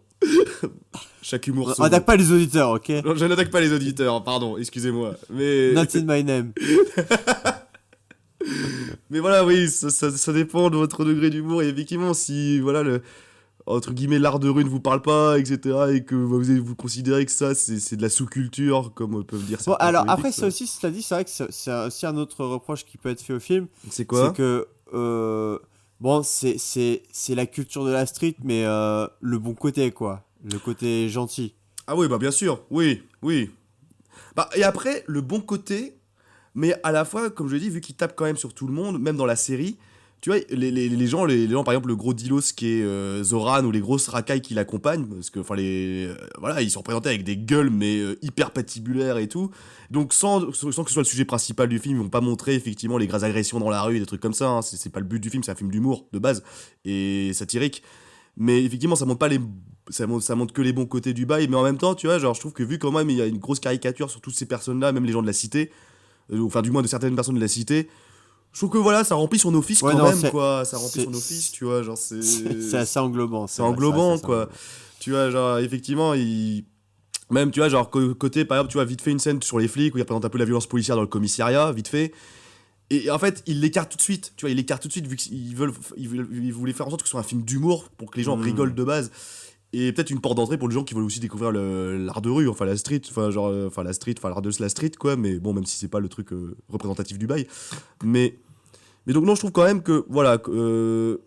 Chaque humour. On n'attaque pas les auditeurs, ok? Non, je n'attaque pas les auditeurs, pardon, excusez-moi. Mais not in my name. Mais voilà, oui, ça dépend de votre degré d'humour. Et effectivement, si voilà entre guillemets l'art de rue ne vous parle pas, etc., et que vous considérez que ça c'est de la sous-culture, comme peuvent dire certains. Bon, alors politiques, après, ça aussi, cela dit, c'est vrai que c'est aussi un autre reproche qui peut être fait au film. C'est quoi? C'est que bon, c'est la culture de la street, mais le bon côté, quoi, le côté gentil. Ah oui, bah bien sûr, oui. Bah et après le bon côté, mais à la fois, comme je l'ai dit, vu qu'il tape quand même sur tout le monde, même dans la série. Tu vois, les gens, par exemple, le gros Dilos qui est Zoran, ou les grosses racailles qui l'accompagnent, parce que, enfin, voilà, ils sont représentés avec des gueules, mais hyper patibulaires et tout. Donc, sans que ce soit le sujet principal du film, ils vont pas montrer, effectivement, les grasses agressions dans la rue, des trucs comme ça, hein. C'est pas le but du film, c'est un film d'humour, de base, et satirique. Mais effectivement, ça montre que les bons côtés du bail, mais en même temps, tu vois, genre, je trouve que vu quand même, il y a une grosse caricature sur toutes ces personnes-là, même les gens de la cité, enfin, du moins de certaines personnes de la cité. Je trouve que voilà, ça remplit son office quoi. Ça remplit son office, tu vois, genre c'est assez englobant. C'est englobant, quoi. Tu vois, genre, effectivement, même, tu vois, genre, côté, par exemple, tu vois, vite fait une scène sur les flics où il représente un peu la violence policière dans le commissariat, vite fait. Et en fait, il l'écarte tout de suite, tu vois, vu qu'ils voulaient faire en sorte que ce soit un film d'humour pour que les gens rigolent de base. Et peut-être une porte d'entrée pour les gens qui veulent aussi découvrir l'art de rue, enfin la street, l'art de la street, quoi. Mais bon, même si c'est pas le truc représentatif du bail. Mais donc non, je trouve quand même que voilà,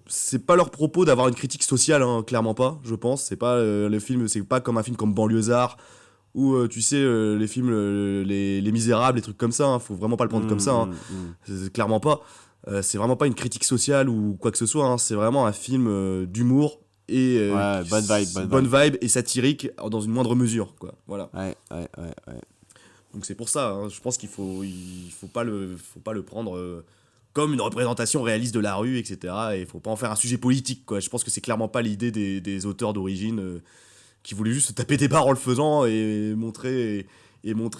c'est pas leur propos d'avoir une critique sociale, hein, clairement pas, je pense. C'est pas le film, c'est pas comme un film comme Banlieusard ou tu sais les films les Misérables, les trucs comme ça. Hein, faut vraiment pas le prendre comme ça. Hein. C'est clairement pas. C'est vraiment pas une critique sociale ou quoi que ce soit. Hein, c'est vraiment un film d'humour et bonne vibe et satirique dans une moindre mesure, quoi. Voilà. Ouais. Donc c'est pour ça. Hein, je pense qu'il faut pas le prendre. Comme une représentation réaliste de la rue, etc. Et il faut pas en faire un sujet politique, quoi. Je pense que c'est clairement pas l'idée des auteurs d'origine qui voulaient juste se taper des barres en le faisant et montrer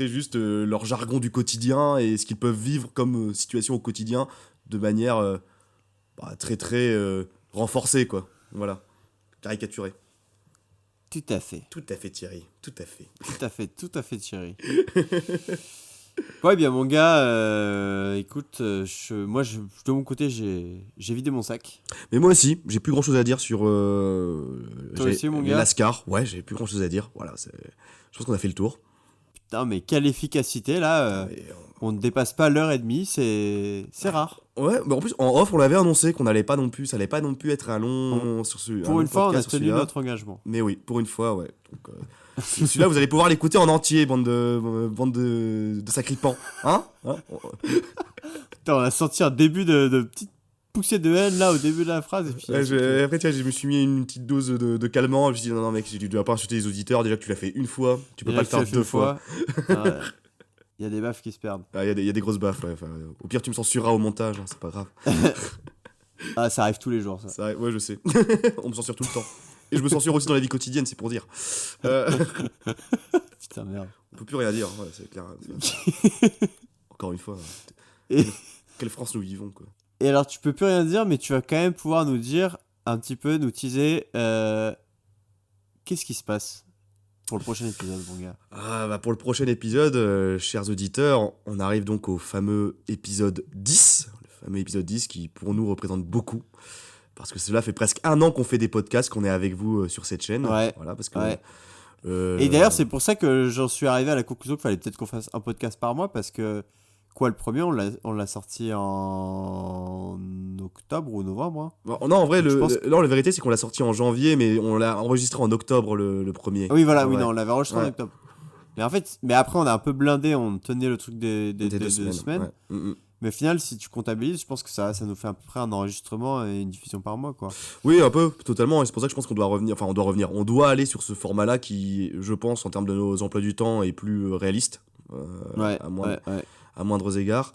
juste leur jargon du quotidien et ce qu'ils peuvent vivre comme situation au quotidien de manière très très renforcée, quoi. Voilà. Caricaturée. Tout à fait. Tout à fait, Thierry. Tout à fait. Tout à fait, Thierry. Ouais, bien mon gars, écoute, de mon côté, j'ai vidé mon sac. Mais moi aussi, j'ai plus grand chose à dire sur Toi aussi, mon gars. Lascar. Ouais, j'ai plus grand chose à dire. Voilà, je pense qu'on a fait le tour. Putain, mais quelle efficacité là. On ne dépasse pas l'heure et demie, c'est rare. Ouais, mais en plus, en off, on l'avait annoncé qu'on allait pas non plus, ça allait pas non plus être un long. Pour une fois, on a tenu notre engagement. Mais oui, pour une fois, ouais. Donc, celui-là, vous allez pouvoir l'écouter en entier, bande de sacripants. Hein Putain, on a senti un début de petite poussée de haine là au début de la phrase. Et puis, après, tu vois, je me suis mis une petite dose de calmant. Je me suis dit, non, mec, tu dois pas insulter les auditeurs. Déjà que tu l'as fait une fois, tu peux pas le faire deux fois. Il y a des baffes qui se perdent. Il y a des grosses baffes, ouais. Enfin, au pire, tu me censureras au montage, hein, c'est pas grave. Ah, ça arrive tous les jours, ça. Ouais, je sais. On me censure tout le temps. Et je me censure aussi dans la vie quotidienne, c'est pour dire. Putain, merde. On peut plus rien dire, ouais, c'est clair. Encore une fois. Quelle France nous vivons, quoi. Et alors, tu peux plus rien dire, mais tu vas quand même pouvoir nous dire un petit peu, nous teaser, qu'est-ce qui se passe pour le prochain épisode, mon gars. Pour le prochain épisode, chers auditeurs, on arrive donc au fameux épisode 10. Le fameux épisode 10 qui, pour nous, représente beaucoup. parce que cela fait presque 1 an qu'on fait des podcasts, qu'on est avec vous sur cette chaîne. Ouais. Voilà, parce que. Ouais. Et d'ailleurs, c'est pour ça que j'en suis arrivé à la conclusion qu'il fallait peut-être qu'on fasse un podcast par mois, parce que le premier, on l'a sorti en octobre ou novembre. Hein. Non, en vrai, Non, la vérité, c'est qu'on l'a sorti en janvier, mais on l'a enregistré en octobre le premier. Oui, voilà, ouais. non, on l'avait enregistré en octobre. Mais après, on a un peu blindé, on tenait le truc des 2 semaines. Ouais. Mais au final, si tu comptabilises, je pense que ça nous fait à peu près un enregistrement et une diffusion par mois, quoi. Oui, un peu, totalement. Et c'est pour ça que je pense qu'on doit revenir. Enfin, on doit aller sur ce format-là qui, je pense, en termes de nos emplois du temps, est plus réaliste. À moindres égards.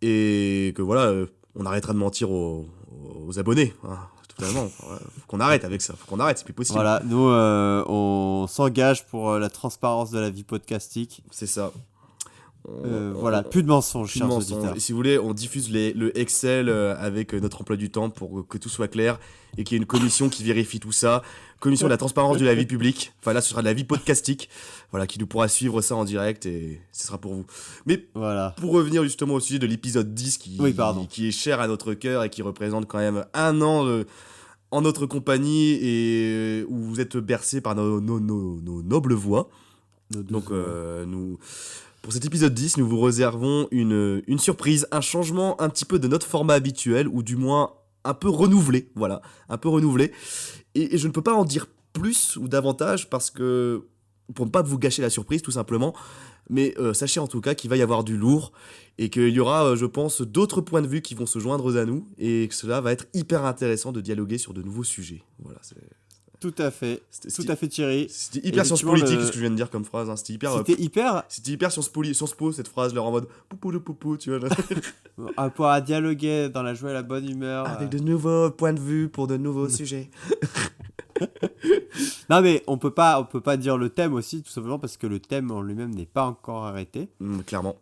Et que voilà, on arrêtera de mentir aux abonnés. Hein, totalement. Faut qu'on arrête avec ça. Faut qu'on arrête, c'est plus possible. Voilà, nous, on s'engage pour la transparence de la vie podcastique. C'est ça. Plus de mensonges, chers auditeurs. Et si vous voulez, on diffuse le Excel avec notre emploi du temps pour que tout soit clair et qu'il y ait une commission qui vérifie tout ça. Commission de la transparence de la vie publique. Enfin là, ce sera de la vie podcastique. Voilà, qui nous pourra suivre ça en direct et ce sera pour vous. Mais voilà. Pour revenir justement au sujet de l'épisode 10 qui est cher à notre cœur et qui représente quand même 1 an en notre compagnie et où vous êtes bercés par nos nobles voix. Pour cet épisode 10, nous vous réservons une surprise, un changement un petit peu de notre format habituel, ou du moins un peu renouvelé, voilà, un peu renouvelé. Et je ne peux pas en dire plus ou davantage parce que, pour ne pas vous gâcher la surprise tout simplement, mais sachez en tout cas qu'il va y avoir du lourd et qu'il y aura, je pense, d'autres points de vue qui vont se joindre à nous et que cela va être hyper intéressant de dialoguer sur de nouveaux sujets. Voilà, c'est... Tout à fait Thierry. C'était hyper science politique ce que je viens de dire comme phrase. Hein. C'était hyper science po cette phrase, leur en mode poupou de poupou, tu vois. On pourra dialoguer dans la joie et la bonne humeur. Avec de nouveaux points de vue pour de nouveaux sujets. Non mais on peut pas dire le thème aussi, tout simplement parce que le thème en lui-même n'est pas encore arrêté. Clairement.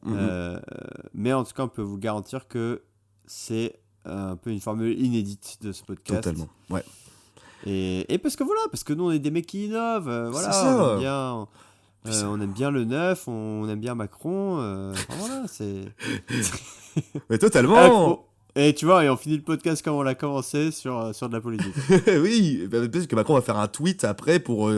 Mais en tout cas, on peut vous garantir que c'est un peu une formule inédite de ce podcast. Totalement, ouais. Et parce que nous on est des mecs qui innovent, voilà, on aime bien le neuf, on aime bien Macron, voilà, c'est... Mais totalement. Et tu vois, et on finit le podcast comme on l'a commencé sur de la politique. Oui, peut-être que Macron va faire un tweet après pour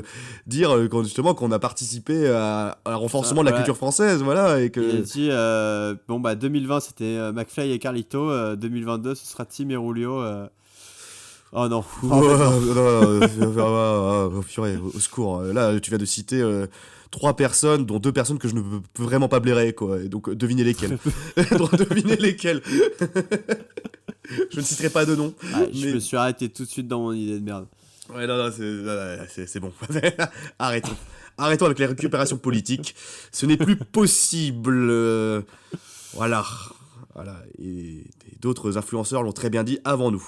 dire qu'on a participé à un renforcement de la culture française, voilà. Et que... Il a dit, 2020 c'était McFly et Carlito, 2022 ce sera Tim et Rulio. Oh non. Purée, au secours. Là, tu viens de citer 3 personnes, dont 2 personnes que je ne peux vraiment pas blairer, quoi. Et donc, devinez lesquelles. Devinez lesquelles. Je ne citerai pas de nom. Je me suis arrêté tout de suite dans mon idée de merde. Ouais, non, c'est bon. Arrêtons avec les récupérations politiques. Ce n'est plus possible. Voilà. Et d'autres influenceurs l'ont très bien dit avant nous.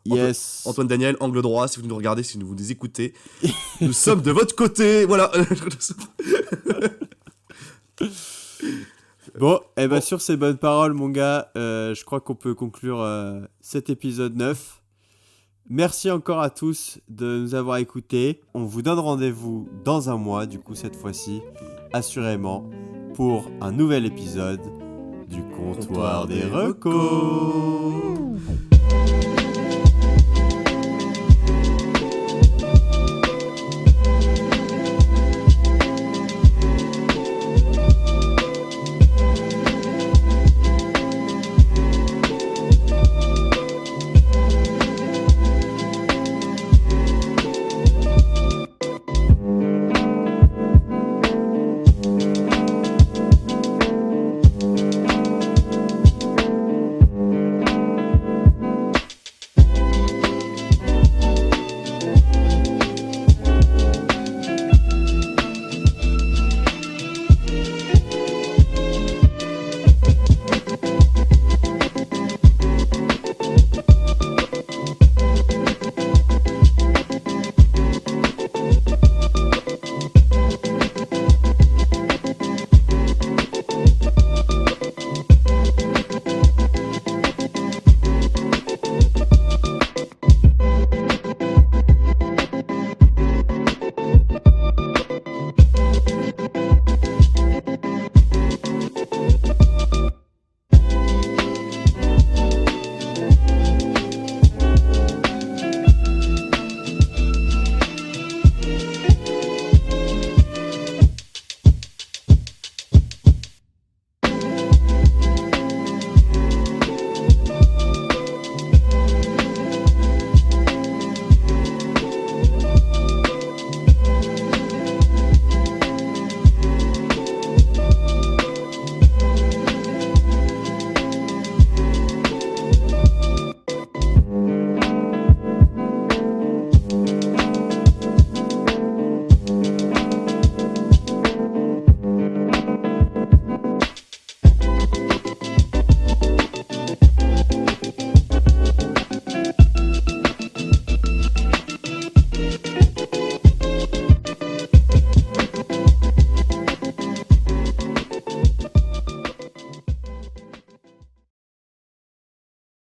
Yes. Antoine Daniel, angle droit, si vous nous regardez, si vous nous écoutez, nous sommes de votre côté. Voilà. Bon, sur ces bonnes paroles, mon gars, je crois qu'on peut conclure cet épisode 9. Merci encore à tous de nous avoir écoutés. On vous donne rendez-vous dans un mois, du coup, cette fois-ci, assurément, pour un nouvel épisode du comptoir des recos.